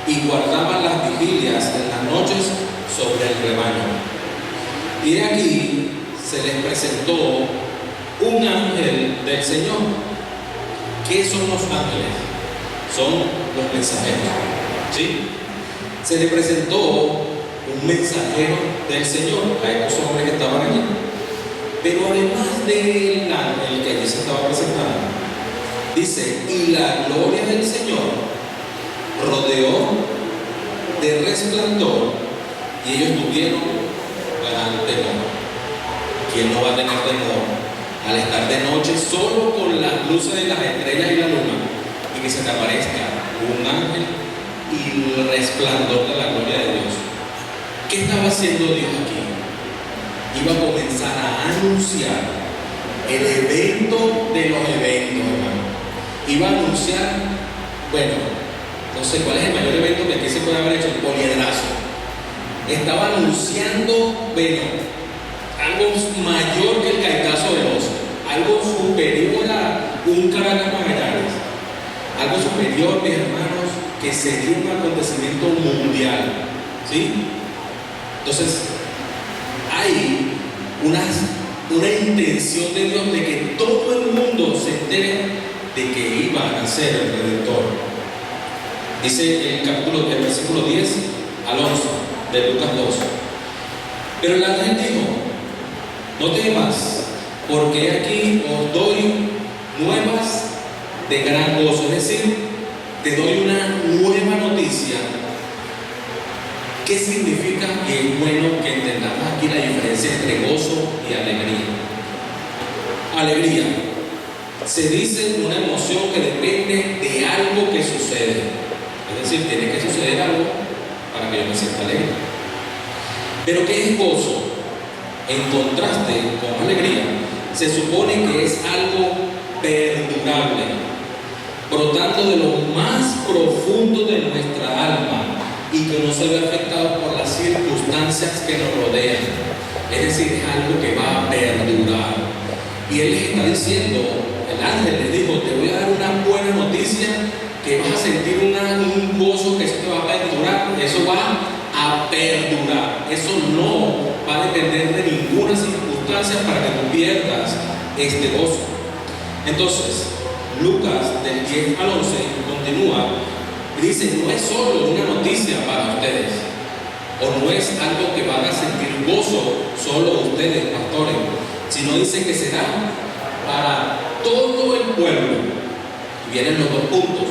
y guardaban las vigilias en las noches sobre el rebaño. Y aquí se les presentó un ángel del Señor. ¿Qué son los ángeles? Son los mensajeros, ¿sí? Se le presentó un mensajero del Señor a estos hombres que estaban allí. Pero además del ángel que allí se estaba presentando, dice: y la gloria del Señor rodeó de resplandor y ellos tuvieron gran temor. ¿Quién no va a tener temor al estar de noche solo con las luces de las estrellas y la luna y que se te aparezca un ángel y el resplandor de la gloria de Dios? ¿Qué estaba haciendo Dios aquí? iba a comenzar a anunciar el evento de los eventos, hermano. Iba a anunciar, bueno, no sé cuál es el mayor evento que aquí se puede haber hecho, el poliedrazo. Estaba anunciando, bueno, algo mayor que el Caetazo de Oso, algo superior a un Caracas Magallanes, algo superior, mis hermanos, que sería un acontecimiento mundial, ¿sí? Entonces, hay una intención de Dios de que todo el mundo se entere de que iba a nacer el Redentor. Dice el versículo 10 al 11 de Lucas 2. Pero el ángel dijo: no temas, porque aquí os doy nuevas de gran gozo. Es decir, te doy una nueva noticia. ¿Qué significa? Y es bueno que entendamos aquí la diferencia entre gozo y alegría. Alegría se dice una emoción que depende de algo que sucede. Es decir, tiene que suceder algo para que yo me sienta alegre. Pero ¿qué es gozo? En contraste con alegría, se supone que es algo perdurable, brotando de lo más profundo de nuestra alma y que no se ve afectado por las circunstancias que nos rodean. Es decir, es algo que va a perdurar. Y él les está diciendo, el ángel les dijo: te voy a dar una buena noticia, que vas a sentir un gozo, que eso te va a perdurar, eso va a perdurar. Eso no va a depender de ninguna circunstancia para que tú pierdas este gozo. Entonces, Lucas del 10 al 11 continúa y dice: no es solo una noticia para ustedes, o no es algo que van a sentir gozo solo ustedes, pastores, sino dice que será para todo el pueblo. Y vienen los dos puntos,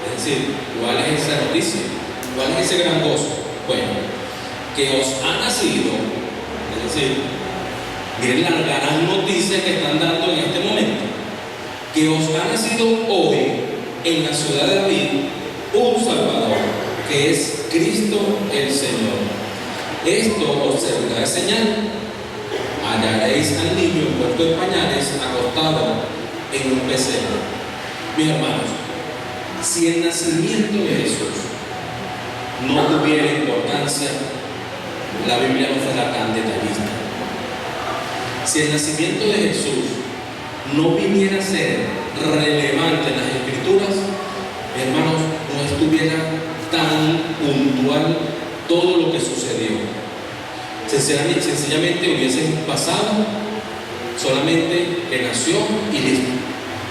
es decir, ¿cuál es esa noticia? ¿Cuál es ese gran gozo? Bueno, que os ha nacido, es decir, miren la gran noticia que están dando en este momento, que os ha nacido hoy en la ciudad de David un Salvador, que es Cristo el Señor. Esto os servirá de señal: hallaréis al niño envuelto en pañales, acostado en un pesebre. Mis hermanos, si el nacimiento de Jesús no tuviera importancia, la Biblia no fuera tan detallista. Si el nacimiento de Jesús no viniera a ser relevante en las Escrituras, mis hermanos, no estuviera tan puntual todo lo que sucedió. Sencillamente hubiesen pasado solamente que nació y listo.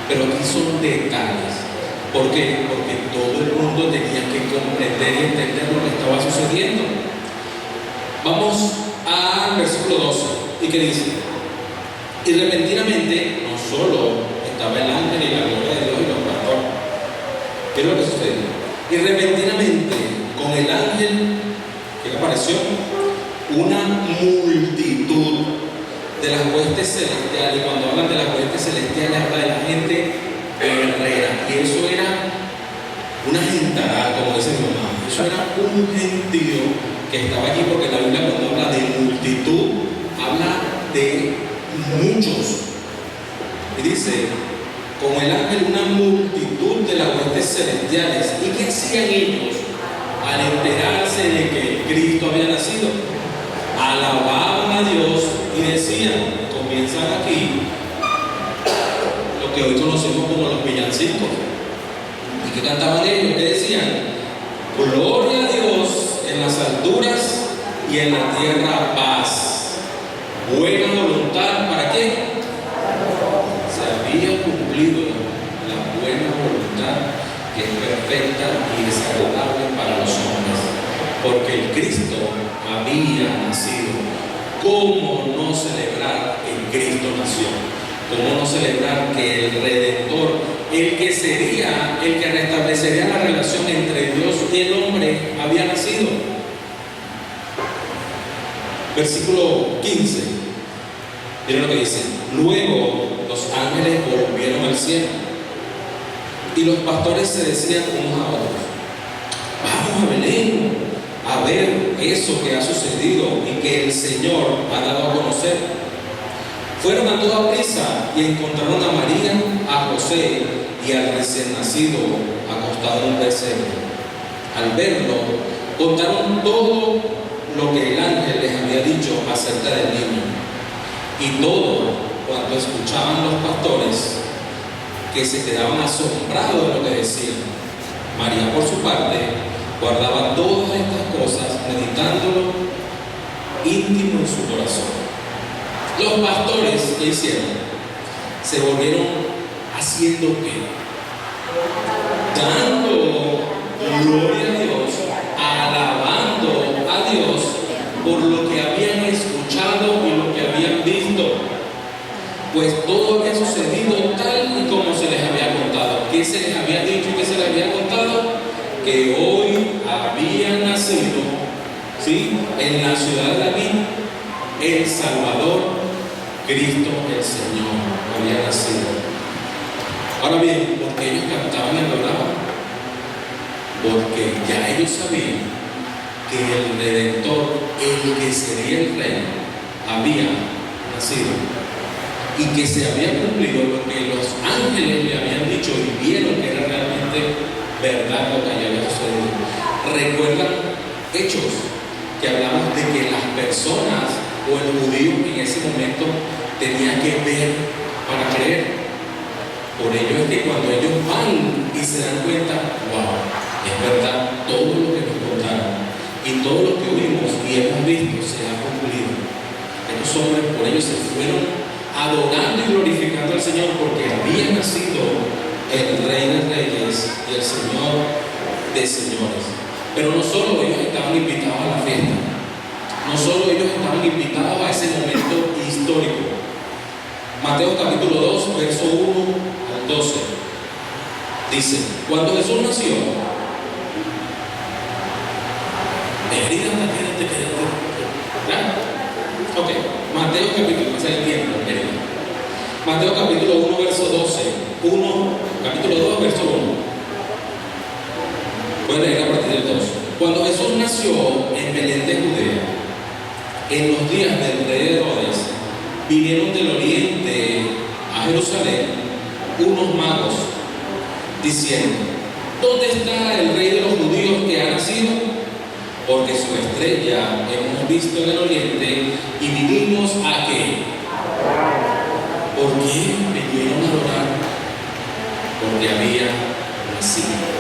Pero aquí son detalles. ¿Por qué? Porque todo el mundo tenía que comprender y entender lo que estaba sucediendo. Vamos al versículo 12. ¿Y qué dice? Y repentinamente, no solo estaba el ángel y la gloria de Dios y los pastores. ¿Qué es lo que sucedió? Y repentinamente, con el ángel que apareció, una multitud de las huestes celestiales. Y cuando hablan de las huestes celestiales, habla de la gente guerrera. Y eso era una gentarada, como dice mi mamá. Eso era un gentío que estaba allí, porque la Biblia, cuando habla de multitud, habla de muchos. Y dice: con el ángel una multitud de las huestes celestiales. ¿Y qué hacían ellos al enterarse de que Cristo había nacido? Alababan a Dios y decían, comienzan aquí lo que hoy conocemos como los villancicos. ¿Y qué cantaban ellos? ¿Qué decían? Gloria a Dios en las alturas y en la tierra paz. Buena voluntad, ¿para qué? Se había cumplido la buena voluntad, que es perfecta y desagradable para los hombres, porque el Cristo había nacido. ¿Cómo no celebrar que Cristo nació? ¿Cómo no celebrar que el Redentor, el que sería, el que restablecería la relación entre Dios y el hombre, había nacido? Versículo 15. Miren lo que dice: luego los ángeles volvieron al cielo y los pastores se decían unos a otros: vamos a Belén a ver eso que ha sucedido y que el Señor ha dado a conocer. Fueron a toda prisa y encontraron a María, a José y al recién nacido acostado en un pesebre. Al verlo, contaron todo lo que el ángel les había dicho acerca del niño. Y todo cuanto escuchaban los pastores, que se quedaban asombrados de lo que decían. María, por su parte, guardaba todas estas cosas, meditándolo íntimo en su corazón. Los pastores, ¿qué hicieron? Se volvieron haciendo qué? Dando gloria a Dios, alabando a Dios por lo que habían escuchado y lo que habían visto. Pues todo había sucedido tal y como se les había contado. ¿Qué se les había dicho y qué se les había contado? Que hoy había nacido, ¿sí?, en la ciudad de David, el Salvador, Cristo el Señor, había nacido. Ahora bien, ¿por qué ellos cantaban y adoraban? Porque ya ellos sabían que el Redentor, el que sería el Rey, había nacido y que se había cumplido lo que los ángeles le habían dicho y vieron que era realmente verdad lo que había sucedido. ¿Recuerdan Hechos? Que hablamos de que las personas o el judío en ese momento tenía que ver para creer. Por ello es que cuando ellos van y se dan cuenta, wow, es verdad todo lo que nos contaron y todo lo que oímos y hemos visto se ha cumplido. Estos hombres por ello se fueron adorando y glorificando al Señor porque había nacido el Rey de Reyes y el Señor de Señores. Pero no solo ellos estaban invitados a la fiesta, no solo ellos estaban invitados a ese momento histórico. Mateo capítulo 2, verso 1 al 12, dice: cuando Jesús nació, ok, Mateo capítulo, hace el tiempo, Mateo capítulo 1, verso 12, capítulo 2, verso 1. Pueden leer a partir del 2. Cuando Jesús nació en Belén de Judea, en los días del rey Herodes, vinieron del oriente a Jerusalén unos magos, diciendo: ¿dónde está el rey de los judíos que ha nacido? Porque su estrella hemos visto en el oriente y vinimos a ¿qué? ¿Por qué vinieron a adorar? Porque había nacido.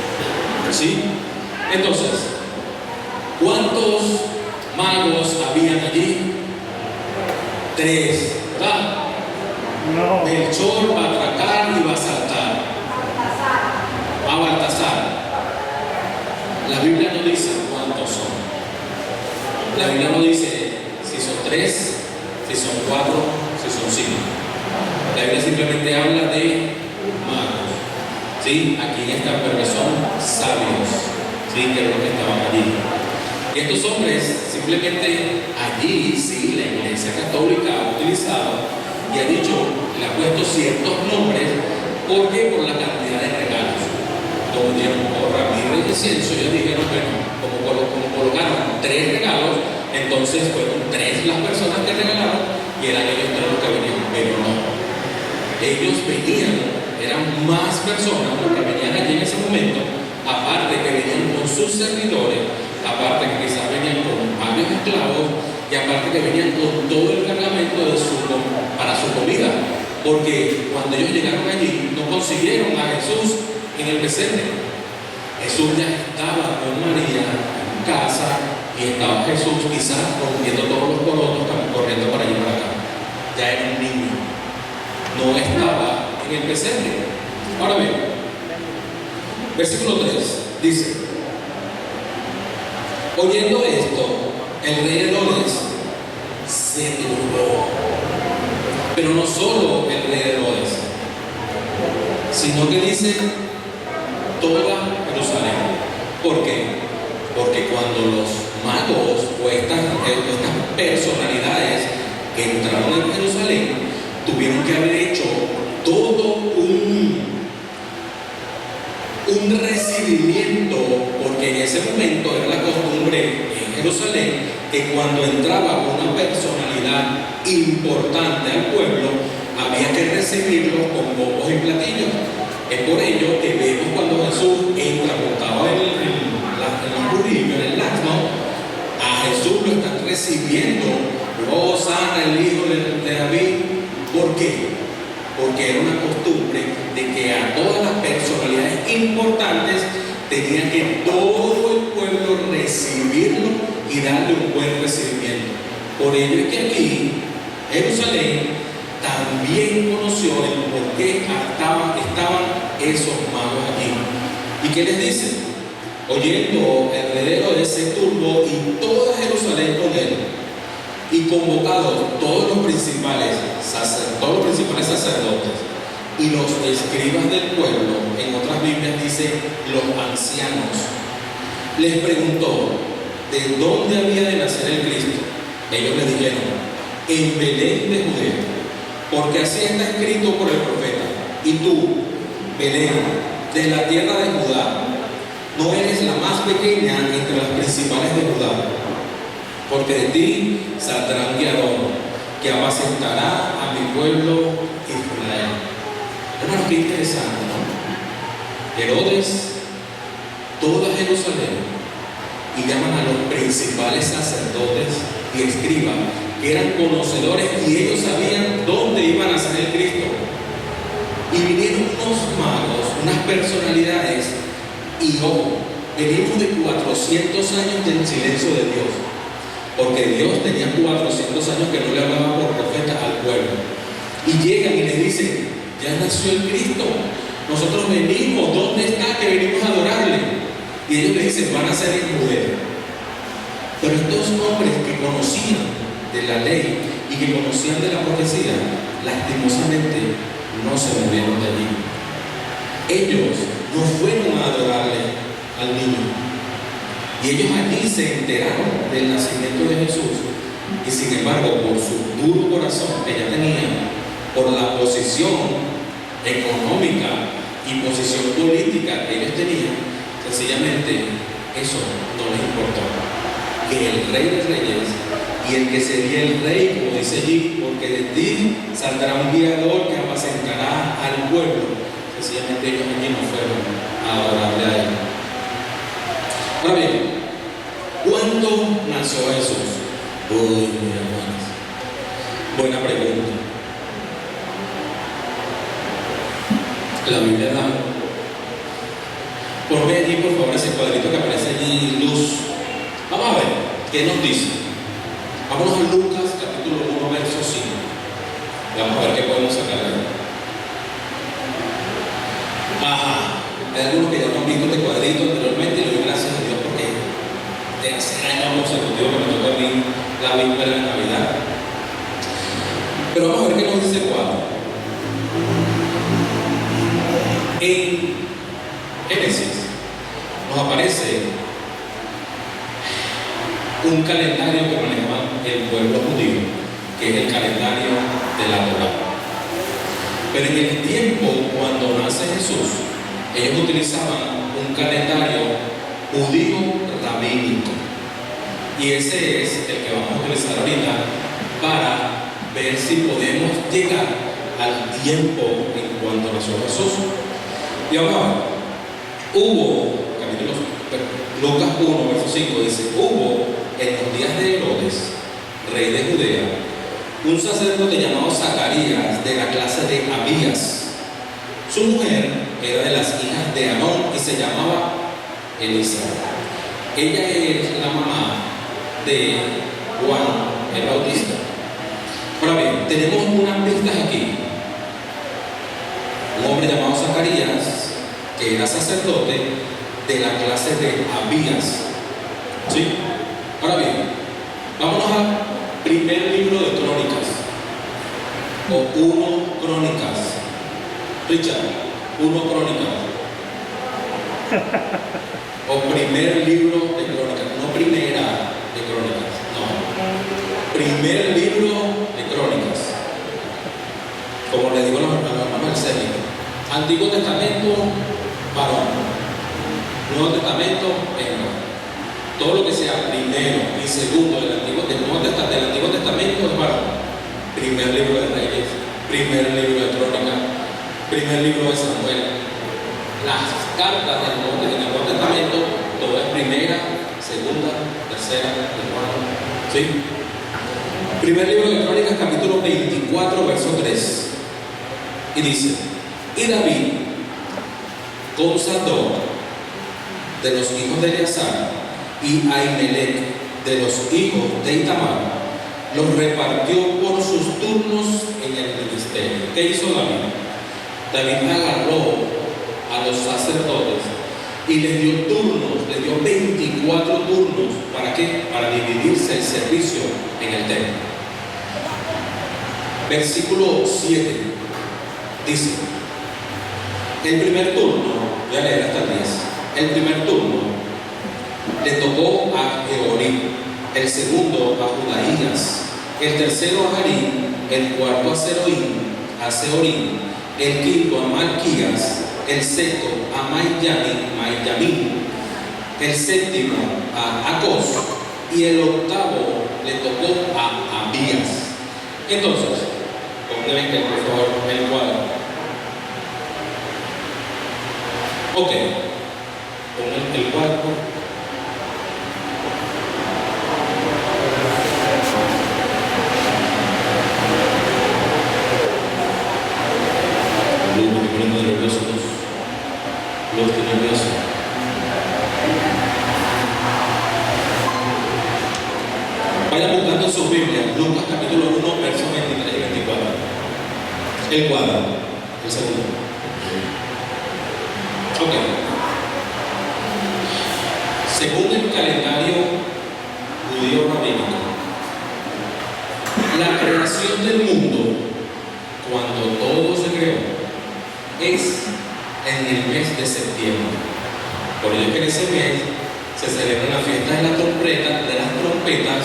¿Sí? Entonces, ¿cuántos magos habían allí? 3, ¿verdad? No. Melchor, Batracar y Baltasar. A Baltasar. La Biblia no dice cuántos son. La Biblia no dice si son 3, si son 4, si son 5. La Biblia simplemente habla de magos. ¿Sí? Aquí en esta porque son sabios. ¿Sí? Que es lo que estaban allí. Y estos hombres simplemente allí, sí, la Iglesia Católica ha utilizado y ha dicho, le ha puesto ciertos nombres. ¿Por qué? Por la cantidad de regalos. Como dieron porra, mirra y incienso, ellos dijeron, bueno, como colocaron 3 regalos, entonces fueron 3 las personas que regalaron y eran ellos 3 los que venían, pero no. Ellos venían, eran más personas los que venían allí en ese momento, aparte que venían con sus servidores, aparte que quizás venían con varios esclavos y aparte que venían con todo el cargamento para su comida, porque cuando ellos llegaron allí no consiguieron a Jesús en el pesebre. Jesús ya estaba con María en casa y estaba Jesús quizás rompiendo todos los corotos, corriendo para allí y para acá. Ya era un niño, no estaba en el pesebre. Ahora bien, versículo 3 dice: oyendo esto, el rey Herodes se turbó. Pero no solo el rey Herodes, sino que dice toda Jerusalén. ¿Por qué? Porque cuando los magos o estas personalidades que entraron en Jerusalén tuvieron que haber hecho todo un recibimiento, porque en ese momento era la costumbre en Jerusalén que cuando entraba una personalidad importante al pueblo, había que recibirlo con bombos y platillos. Es por ello que vemos cuando Jesús entra montado en la burrilla, en el asno, a Jesús lo están recibiendo, oh sana el hijo de David. ¿Por qué? Porque era una costumbre de que a todas las personalidades importantes tenía que todo el pueblo recibirlo y darle un buen recibimiento. Por ello es que aquí, Jerusalén también conoció el por qué estaban esos magos allí. ¿Y qué les dice? Oyendo el heredero de ese turno y toda Jerusalén con él, y convocados todos los principales sacerdotes y los escribas del pueblo, en otras Biblias dice los ancianos, les preguntó de dónde había de nacer el Cristo. Ellos le dijeron: en Belén de Judea, porque así está escrito por el profeta. Y tú, Belén, de la tierra de Judá, no eres la más pequeña entre las principales de Judá, porque de ti saldrá un guiador que apacentará a mi pueblo Israel. Hermanos, qué interesante, ¿no? Herodes, toda Jerusalén, y llaman a los principales sacerdotes y escribas, que eran conocedores y ellos sabían dónde iba a nacer el Cristo. Y vinieron unos magos, unas personalidades, y venimos de 400 años del silencio de Dios, porque Dios tenía 400 años que no le hablaba por profeta al pueblo, y llegan y le dicen: ya nació el Cristo, nosotros venimos, ¿dónde está? Que venimos a adorarle. Y ellos le dicen: van a ser en Judea. Pero estos hombres que conocían de la ley y que conocían de la profecía, lastimosamente no se movieron de allí. Ellos no fueron a adorarle al niño, y ellos allí se enteraron del nacimiento de Jesús, y sin embargo, por su duro corazón que ya tenían, por la posición económica y posición política que ellos tenían, sencillamente eso no les importó. Que el Rey de Reyes y el que sería el Rey, como dice allí, porque de ti saldrá un guiador que apacentará al pueblo, sencillamente ellos allí no fueron a adorarle a él. Ahora bien, ¿cuándo nació Jesús? Uy, mis hermanos, buena pregunta. La Biblia da. Ponme allí, por favor, ese cuadrito que aparece allí, luz. Vamos a ver, ¿qué nos dice? Vámonos a Lucas, capítulo 1, verso 5. Vamos a ver qué podemos sacar de ahí. Ajá, hay algunos que ya no han visto este cuadrito anteriormente, y le doy gracias a Dios porque de hace años consecutivos que me toca a mí la víspera de Navidad. Pero vamos a ver qué nos dice el cuadro. En Génesis nos aparece un calendario que manejaba el pueblo judío, que es el calendario de la Torá. Pero en el tiempo cuando nace Jesús, ellos utilizaban un calendario judío rabínico, y ese es el que vamos a utilizar ahorita para ver si podemos llegar al tiempo en cuanto nació Jesús. Y vamos a ver, Lucas 1, verso 5 dice: hubo en los días de Herodes, rey de Judea, un sacerdote llamado Zacarías, de la clase de Abías. Su mujer era de las hijas de Aarón y se llamaba Elizabeth. Ella es la mamá de Juan el Bautista. Ahora bien, tenemos unas pistas aquí. Un hombre llamado Zacarías, que era sacerdote de la clase de Abías. ¿Sí? Ahora bien, vámonos al primer libro de Crónicas, o 1 Crónicas. Richard, 1 Crónicas. O primer libro de Crónicas, no primera de Crónicas, no. Primer libro de Crónicas. Como le digo a los hermanos del Cénico: Antiguo Testamento, varón. Nuevo Testamento, hembra. Todo lo que sea primero primero y segundo del Antiguo Testamento es varón. Primer libro de Reyes, primer libro de Crónicas, primer libro de Samuel. Las cartas del Nuevo Testamento, todo es primera, segunda, tercera, cuarta. ¿Sí? Primer libro de Crónicas, capítulo 24, verso 3. Y dice: y David, con Sadoc, de los hijos de Eleazar, y Ahimelech, de los hijos de Itamar, los repartió por sus turnos en el ministerio. ¿Qué hizo David? David agarró a los sacerdotes y les dio turnos, les dio 24 turnos. ¿Para qué? Para dividirse el servicio en el templo. Versículo 7 dice: el primer turno, voy a leer hasta el 10. El primer turno le tocó a Jehorim, el segundo a Judaías, el tercero a Harim, el cuarto a Seorim, el quinto a Malquías, el sexto a Mayamin, el séptimo a Acos y el octavo le tocó a Abías. Entonces, ¿dónde ven que por favor el cuadro? Ok, con el cuadro. Vayan buscando en sus Biblias, Lucas capítulo 1, versos 23 y 24. El cuadro, el segundo. Ok. Según el calendario judío rabínico, la creación del mundo, cuando todo se creó, es en el mes de septiembre. Por ello que en ese mes se celebra la fiesta de las trompetas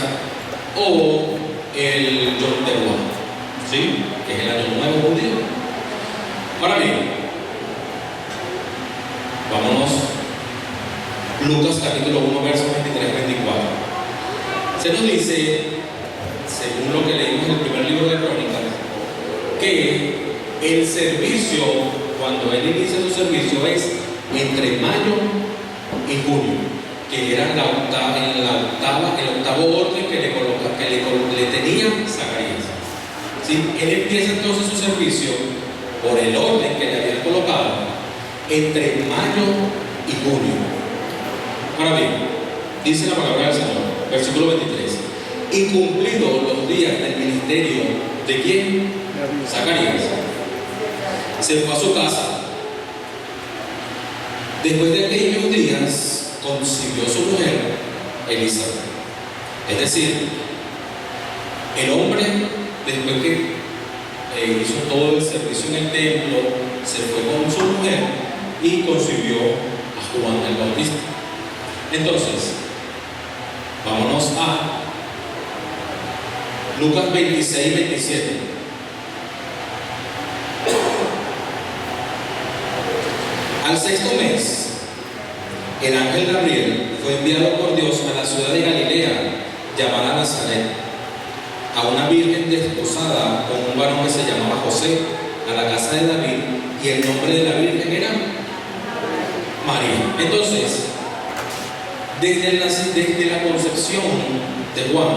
o el Yom Teruah, ¿sí? Que es el año nuevo judío. Ahora bien, vámonos. Lucas capítulo 1, versos 23-24. Se nos dice, según lo que leímos en el primer libro de Crónicas, que el servicio, cuando él inicia su servicio, es entre mayo y junio, que era el octavo orden que le tenía Zacarías. ¿Sí? Él empieza entonces su servicio por el orden que le habían colocado entre mayo y junio. Ahora bien, dice la palabra del Señor, versículo 23: y cumplidos los días del ministerio de quién? Zacarías, se fue a su casa. Después de aquellos días concibió su mujer Elizabeth. Es decir, el hombre, después que hizo todo el servicio en el templo, se fue con su mujer y concibió a Juan el Bautista. Entonces, vámonos a Lucas 26-27. Al sexto mes, el ángel Gabriel fue enviado por Dios a la ciudad de Galilea, llamada Nazaret, a una virgen desposada con un varón que se llamaba José, a la casa de David, y el nombre de la virgen era María. Entonces, desde la concepción de Juan,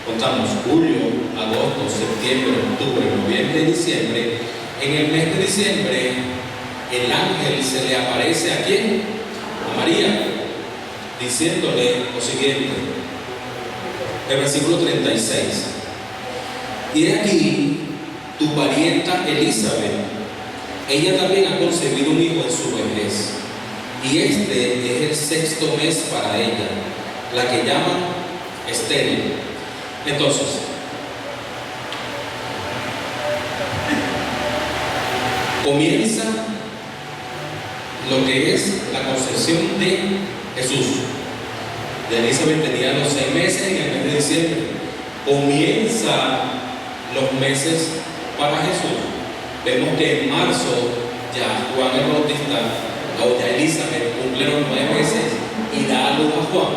contamos julio, agosto, septiembre, octubre, noviembre y diciembre. En el mes de diciembre, el ángel se le aparece ¿a quién? A María, diciéndole lo siguiente, el versículo 36: y he aquí tu parienta Elizabeth, ella también ha concebido un hijo en su vejez, y este es el sexto mes para ella, la que llaman estéril. Entonces, comienza lo que es la concepción de Jesús. De Elizabeth tenía los 6 meses en el mes de diciembre. Comienza los meses para Jesús. Vemos que en marzo ya Juan el Bautista, o ya Elizabeth, cumple los 9 meses y da a luz a Juan.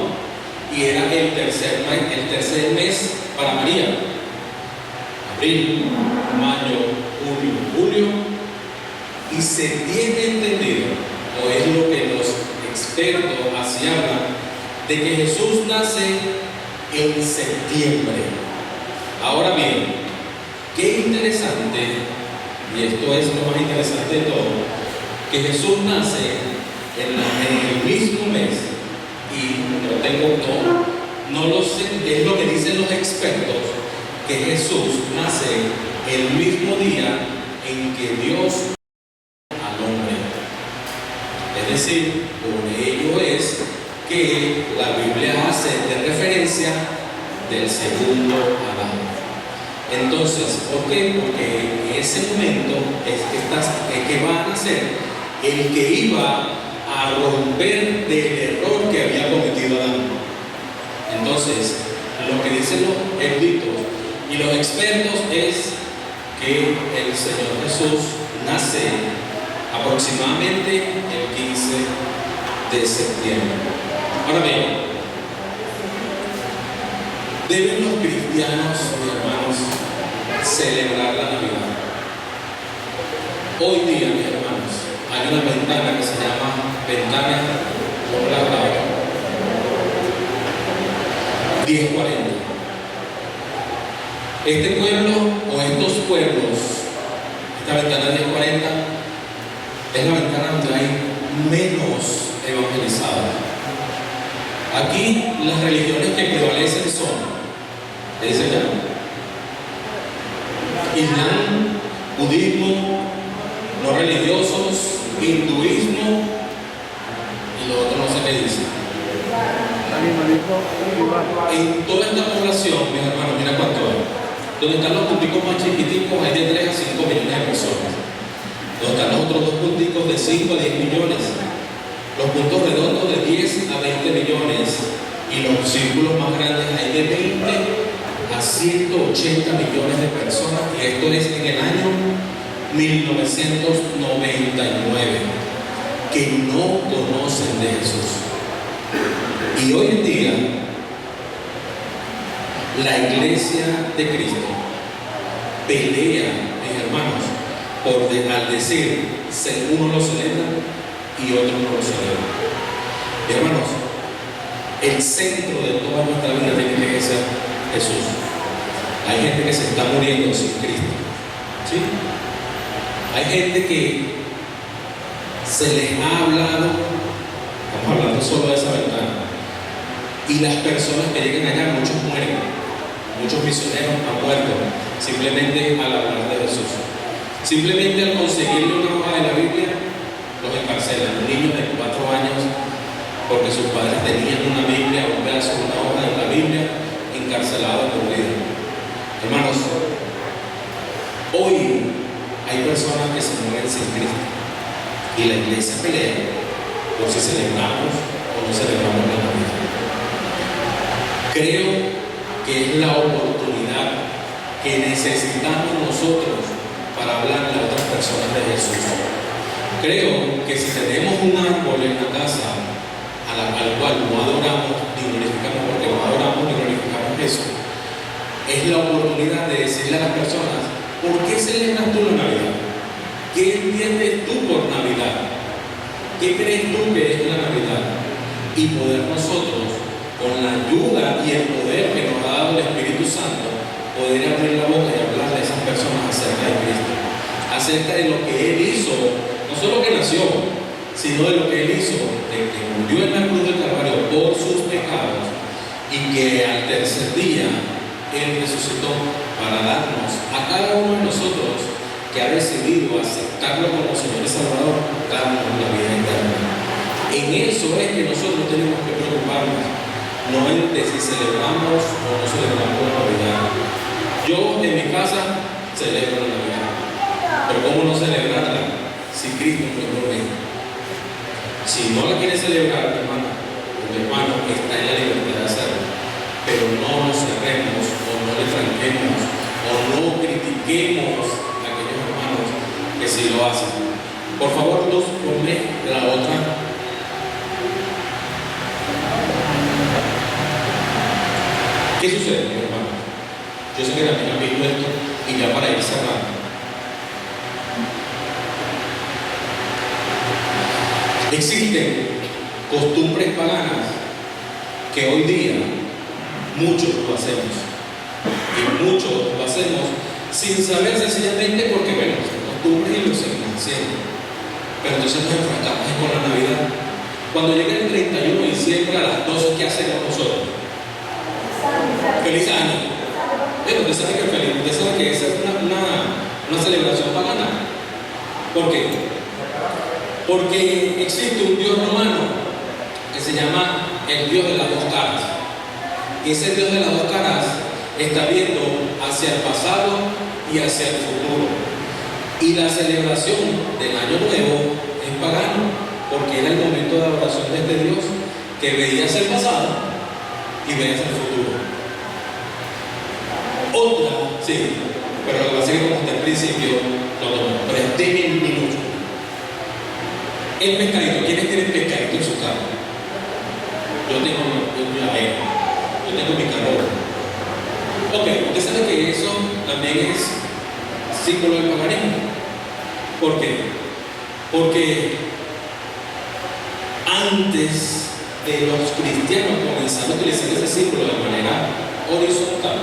y era el tercer mes para María. Abril, mayo, junio, julio, y se tiene entendido, o es lo que los expertos así hablan, de que Jesús nace en septiembre. Ahora bien, qué interesante, y esto es lo más interesante de todo, que Jesús nace en el mismo mes, y no tengo todo, no lo sé, es lo que dicen los expertos, que Jesús nace el mismo día en que Dios al hombre. Es decir, por ello es que la Biblia hace de referencia del segundo Adán. Entonces, ¿por qué? Porque en ese momento es que va a nacer el que iba a romper del error que había cometido Adán. Entonces, lo que dicen los eruditos y los expertos es que el Señor Jesús nace aproximadamente el 15 de septiembre. Ahora bien, ¿deben los cristianos, mis hermanos, celebrar la Navidad? Hoy día, mis hermanos, hay una ventana que se llama ventana, ¿cómo la grabo? 1040. Este pueblo o estos pueblos, esta ventana 1040, es la ventana donde hay menos evangelizados. Aquí las religiones que prevalecen son, dice ya, Islam, budismo, no religiosos, hinduismo y lo otro no sé qué dice. En toda esta población, mis hermanos, mira cuánto hay. Donde están los punticos más chiquiticos hay de 3 a 5 millones de personas. Donde están los otros dos punticos de 5 a 10 millones. Los puntos redondos de 10 a 20 millones. Y los círculos más grandes hay de 20 a 180 millones de personas. Y esto es en el año 1999. Que no conocen de Jesús. Y hoy en día, la iglesia de Cristo pelea, mis hermanos, al decir, uno lo celebra y otro no lo celebra. Mis hermanos, el centro de toda nuestra vida tiene que ser Jesús. Hay gente que se está muriendo sin Cristo, ¿sí? Hay gente que se les ha hablado, estamos hablando solo de esa ventana, y las personas que llegan allá, muchos mueren, muchos misioneros han muerto simplemente al hablar de Jesús. Simplemente al conseguirle una hoja de la Biblia, los encarcelan. Niños de 4 años, porque sus padres tenían una Biblia, un pedazo de una hoja de la Biblia, encarcelados por vida. Hermanos, hoy hay personas que se mueren sin Cristo y la iglesia pelea por si celebramos o no celebramos la Navidad. Creo que es la oportunidad que necesitamos nosotros para hablar a otras personas de Jesús. Creo que si tenemos un árbol en la casa al cual no adoramos ni glorificamos, porque no adoramos ni glorificamos eso, es la oportunidad de decirle a las personas: ¿por qué celebras tú la Navidad? ¿Qué entiendes tú por Navidad? ¿Qué crees tú que es la Navidad? Y poder nosotros, con la ayuda y el poder que nos ha dado el Espíritu Santo, poder abrir la boca y hablar de esas personas acerca de Cristo, acerca de lo que Él hizo, no solo que nació, sino de lo que Él hizo, de que murió en la cruz del Calvario por sus pecados y que al tercer día Él resucitó para darnos a cada uno de nosotros que ha decidido aceptarlo como Señor y Salvador, darnos la vida eterna. En eso es que nosotros tenemos que preocuparnos, no en de si celebramos o no celebramos la Navidad. Yo en mi casa celebro la Navidad, pero ¿cómo no celebrarla si Cristo murió por mí? Si no la quiere celebrar, mi hermano, está en la libertad de hacerlo, pero no nos cerremos o no le tranquemos o no critiquemos a aquellos hermanos que sí lo hacen. Por favor, Luz, ponme la otra. ¿Qué sucede, mi hermano? Yo sé que también han visto esto y ya para ir cerrando. Existen costumbres paganas que hoy día muchos lo hacemos. Y muchos lo hacemos sin saber sencillamente porque, bueno, son costumbres y lo seguimos haciendo. Pero entonces nos enfrentamos con la Navidad. Cuando llega el 31 de diciembre a las 12, ¿qué hacemos nosotros? ¡Feliz año! Pero usted sabe que esa es una celebración pagana. ¿Por qué? Porque existe un Dios romano que se llama el Dios de las dos caras. Y ese Dios de las dos caras está viendo hacia el pasado y hacia el futuro. Y la celebración del Año Nuevo es pagano, porque era el momento de adoración de este Dios que veía hacia el pasado y veía hacia el futuro. Otra, sí, pero lo que pasa es que como está al principio, no tomó, pero es de minutos. El pescadito, ¿quiénes tienen pescadito en su carro? Yo tengo mi carro. Ok, usted sabe que eso también es símbolo del paganismo. ¿Por qué? Porque antes de los cristianos comenzar a utilizar ese símbolo de manera horizontal,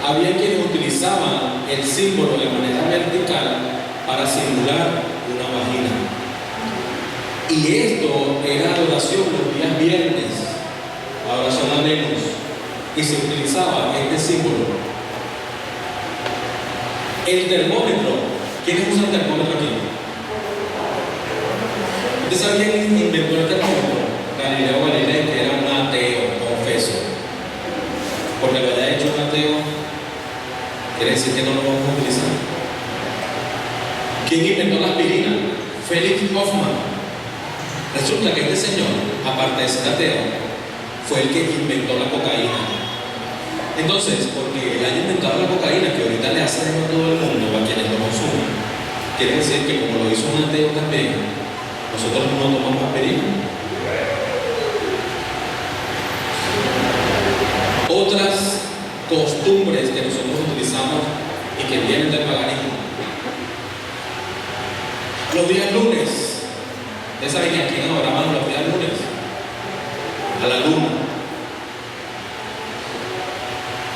había quienes utilizaban el símbolo de manera vertical para simular una vagina. Y esto era adoración los días viernes, adoración a Venus, y se utilizaba este símbolo. El termómetro, ¿quiénes usan termómetro aquí? ¿Usted sabe quién inventó el termómetro? Galileo Galilei, que era un ateo, confeso. Porque lo haya hecho un ateo, quiere decir que no lo vamos a utilizar. ¿Quién inventó la aspirina? Felix Hoffmann. Resulta que este señor, aparte de ser ateo, fue el que inventó la cocaína. Entonces, porque él haya inventado la cocaína, que ahorita le hace daño a todo el mundo, a quienes lo consumen, quiere decir que como lo hizo un ateo también, nosotros no tomamos aspirina. Otras costumbres que nosotros utilizamos y que vienen del paganismo. Los días lunes. ¿Ustedes saben que aquí adoraban los días lunes? A la luna.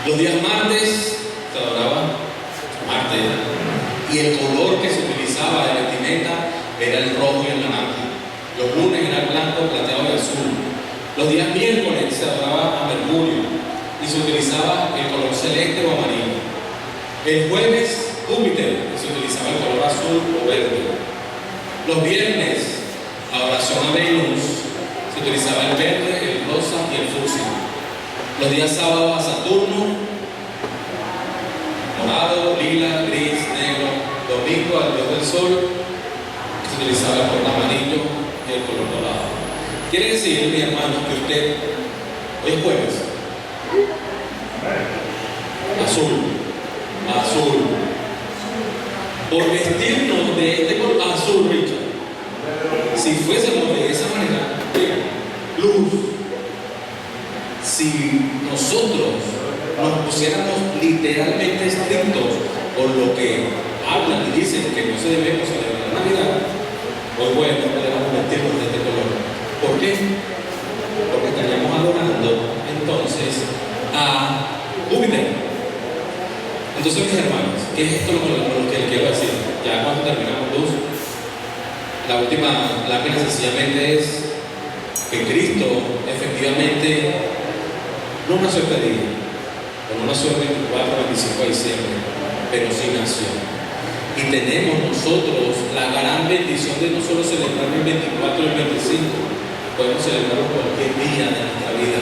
Los días martes se adoraba Marte. Y el color que se utilizaba de vestimenta era el rojo y el naranja. Los lunes era el blanco, plateado y azul. Los días miércoles se adoraba a Mercurio y se utilizaba el color celeste o amarillo. El jueves, Júpiter, y se utilizaba el color azul o verde. Los viernes, adoración a Venus, se utilizaba el verde, el rosa y el fucsia. Los días sábados a Saturno, morado, lila, gris, negro. Domingo al dios del sol, se utilizaba el color amarillo y el color dorado. Quiere decir, mi hermano, que usted, hoy es jueves, azul. Por vestirnos de este color azul, Richard, si fuésemos de esa manera, luz, si nosotros nos pusiéramos literalmente estrictos con lo que hablan y dicen que no se debemos celebrar la Navidad, hoy no podemos vestirnos de este color. ¿Por qué? Porque estaríamos adorando entonces a Júpiter. Entonces, mis hermanos, ¿qué es esto lo que les quiero decir? Ya cuando terminamos luz, la última lámina sencillamente es que Cristo efectivamente no nació este día, no nació el 24 o 25 de diciembre, pero sí nació. Y tenemos nosotros la gran bendición de no solo celebrar el 24 y el 25, podemos celebrarlo cualquier día de nuestra vida.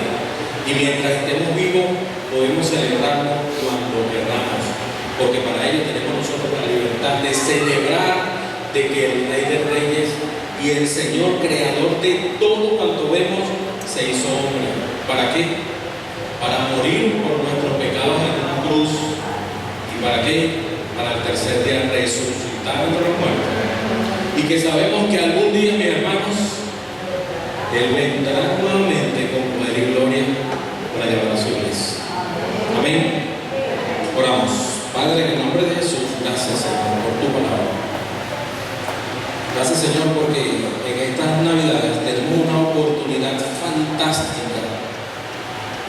Y mientras estemos vivos, podemos celebrarlo cuando queramos, porque para ello tenemos nosotros la libertad de celebrar de que el Rey de Reyes y el Señor creador de todo cuanto vemos se hizo hombre. ¿Para qué? Para morir por nuestros pecados en una cruz. ¿Y para qué? Para el tercer día resucitar entre los muertos. Y que sabemos que algún día, mis hermanos, Él vendrá nuevamente con poder y gloria para llevar a su iglesia. gracias, Señor, por tu palabra. Gracias, Señor, porque en estas Navidades tenemos una oportunidad fantástica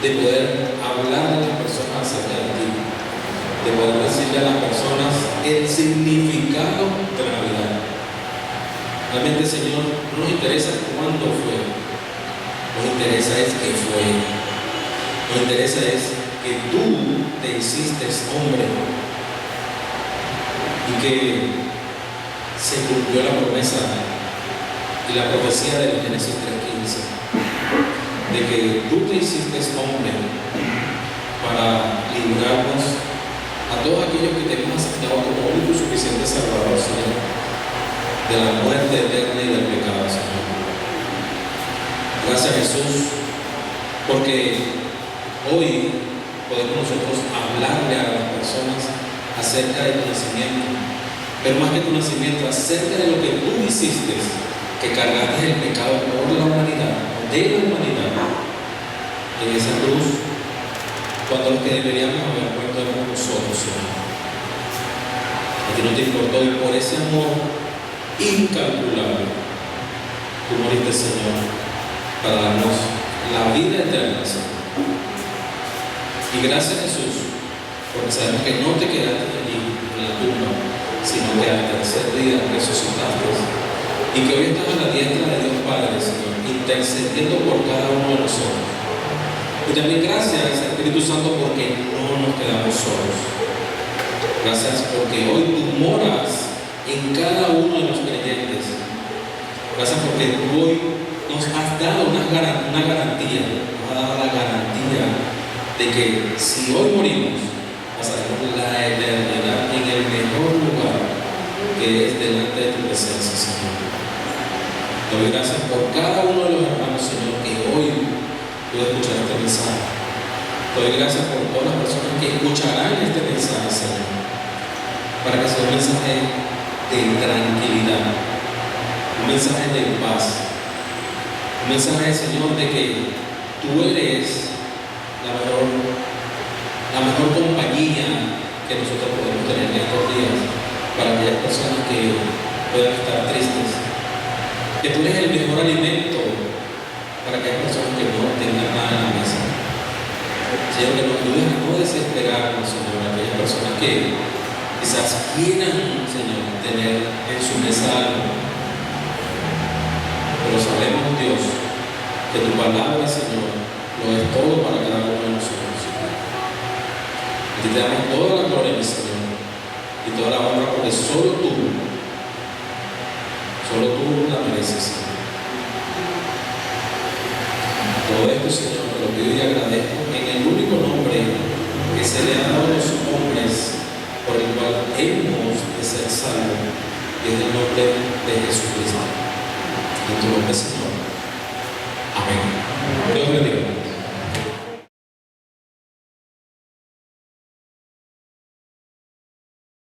de poder hablar a las personas acerca de ti, de poder decirle a las personas el significado de la Navidad. Realmente, Señor, no nos interesa cuándo fue, nos interesa es que fue, nos interesa es que tú te hiciste hombre y que se cumplió la promesa y la profecía del Génesis 3:15 de que tú te hiciste hombre para librarnos a todos aquellos que te hemos aceptado como único y suficiente Salvador, Señor, de la muerte eterna y del pecado, Señor. Gracias, Jesús, porque hoy podemos nosotros hablarle a las personas acerca de tu nacimiento, pero más que tu nacimiento, acerca de lo que tú hiciste, que cargaste el pecado por la humanidad, de la humanidad, en esa cruz, cuando los que deberíamos haber muerto éramos nosotros, Señor. A ti no te importó, y por ese amor incalculable, tú moriste, Señor, para darnos la vida eterna, Señor. Y gracias, Jesús, porque sabemos que no te quedaste allí en la tumba, sino que al tercer día resucitaste y que hoy estás a la diestra de Dios Padre, Señor, intercediendo por cada uno de nosotros. Y también gracias, Espíritu Santo, porque no nos quedamos solos. Gracias porque hoy tú moras en cada uno de los creyentes. Gracias porque tú hoy nos has dado una garantía, nos has dado la garantía de que si hoy morimos, pasaremos la eternidad en el mejor lugar, que es delante de tu presencia, Señor. Te doy gracias por cada uno de los hermanos, Señor, que hoy pudo escuchar este mensaje. Te doy gracias por todas las personas que escucharán este mensaje, Señor, para que sea un mensaje de tranquilidad, un mensaje de paz, un mensaje, Señor, de que tú eres la mejor compañía que nosotros podemos tener en estos días para aquellas personas que puedan estar tristes, que tú eres el mejor alimento para aquellas personas que no tengan nada en la mesa. Señor, que nos ayudes a no desesperarnos, Señor, aquellas personas que quizás quieran, Señor, tener en su mesa algo, pero sabemos, Dios, que tu palabra, Señor, lo es todo para cada uno de nosotros. Y te damos toda la gloria, mi Señor, y toda la honra, porque solo tú la mereces, Señor. Todo esto, Señor, te lo pido y agradezco en el único nombre que se le ha dado a los hombres por el cual hemos de ser salvos, y es el nombre de Jesucristo. En tu nombre, Señor.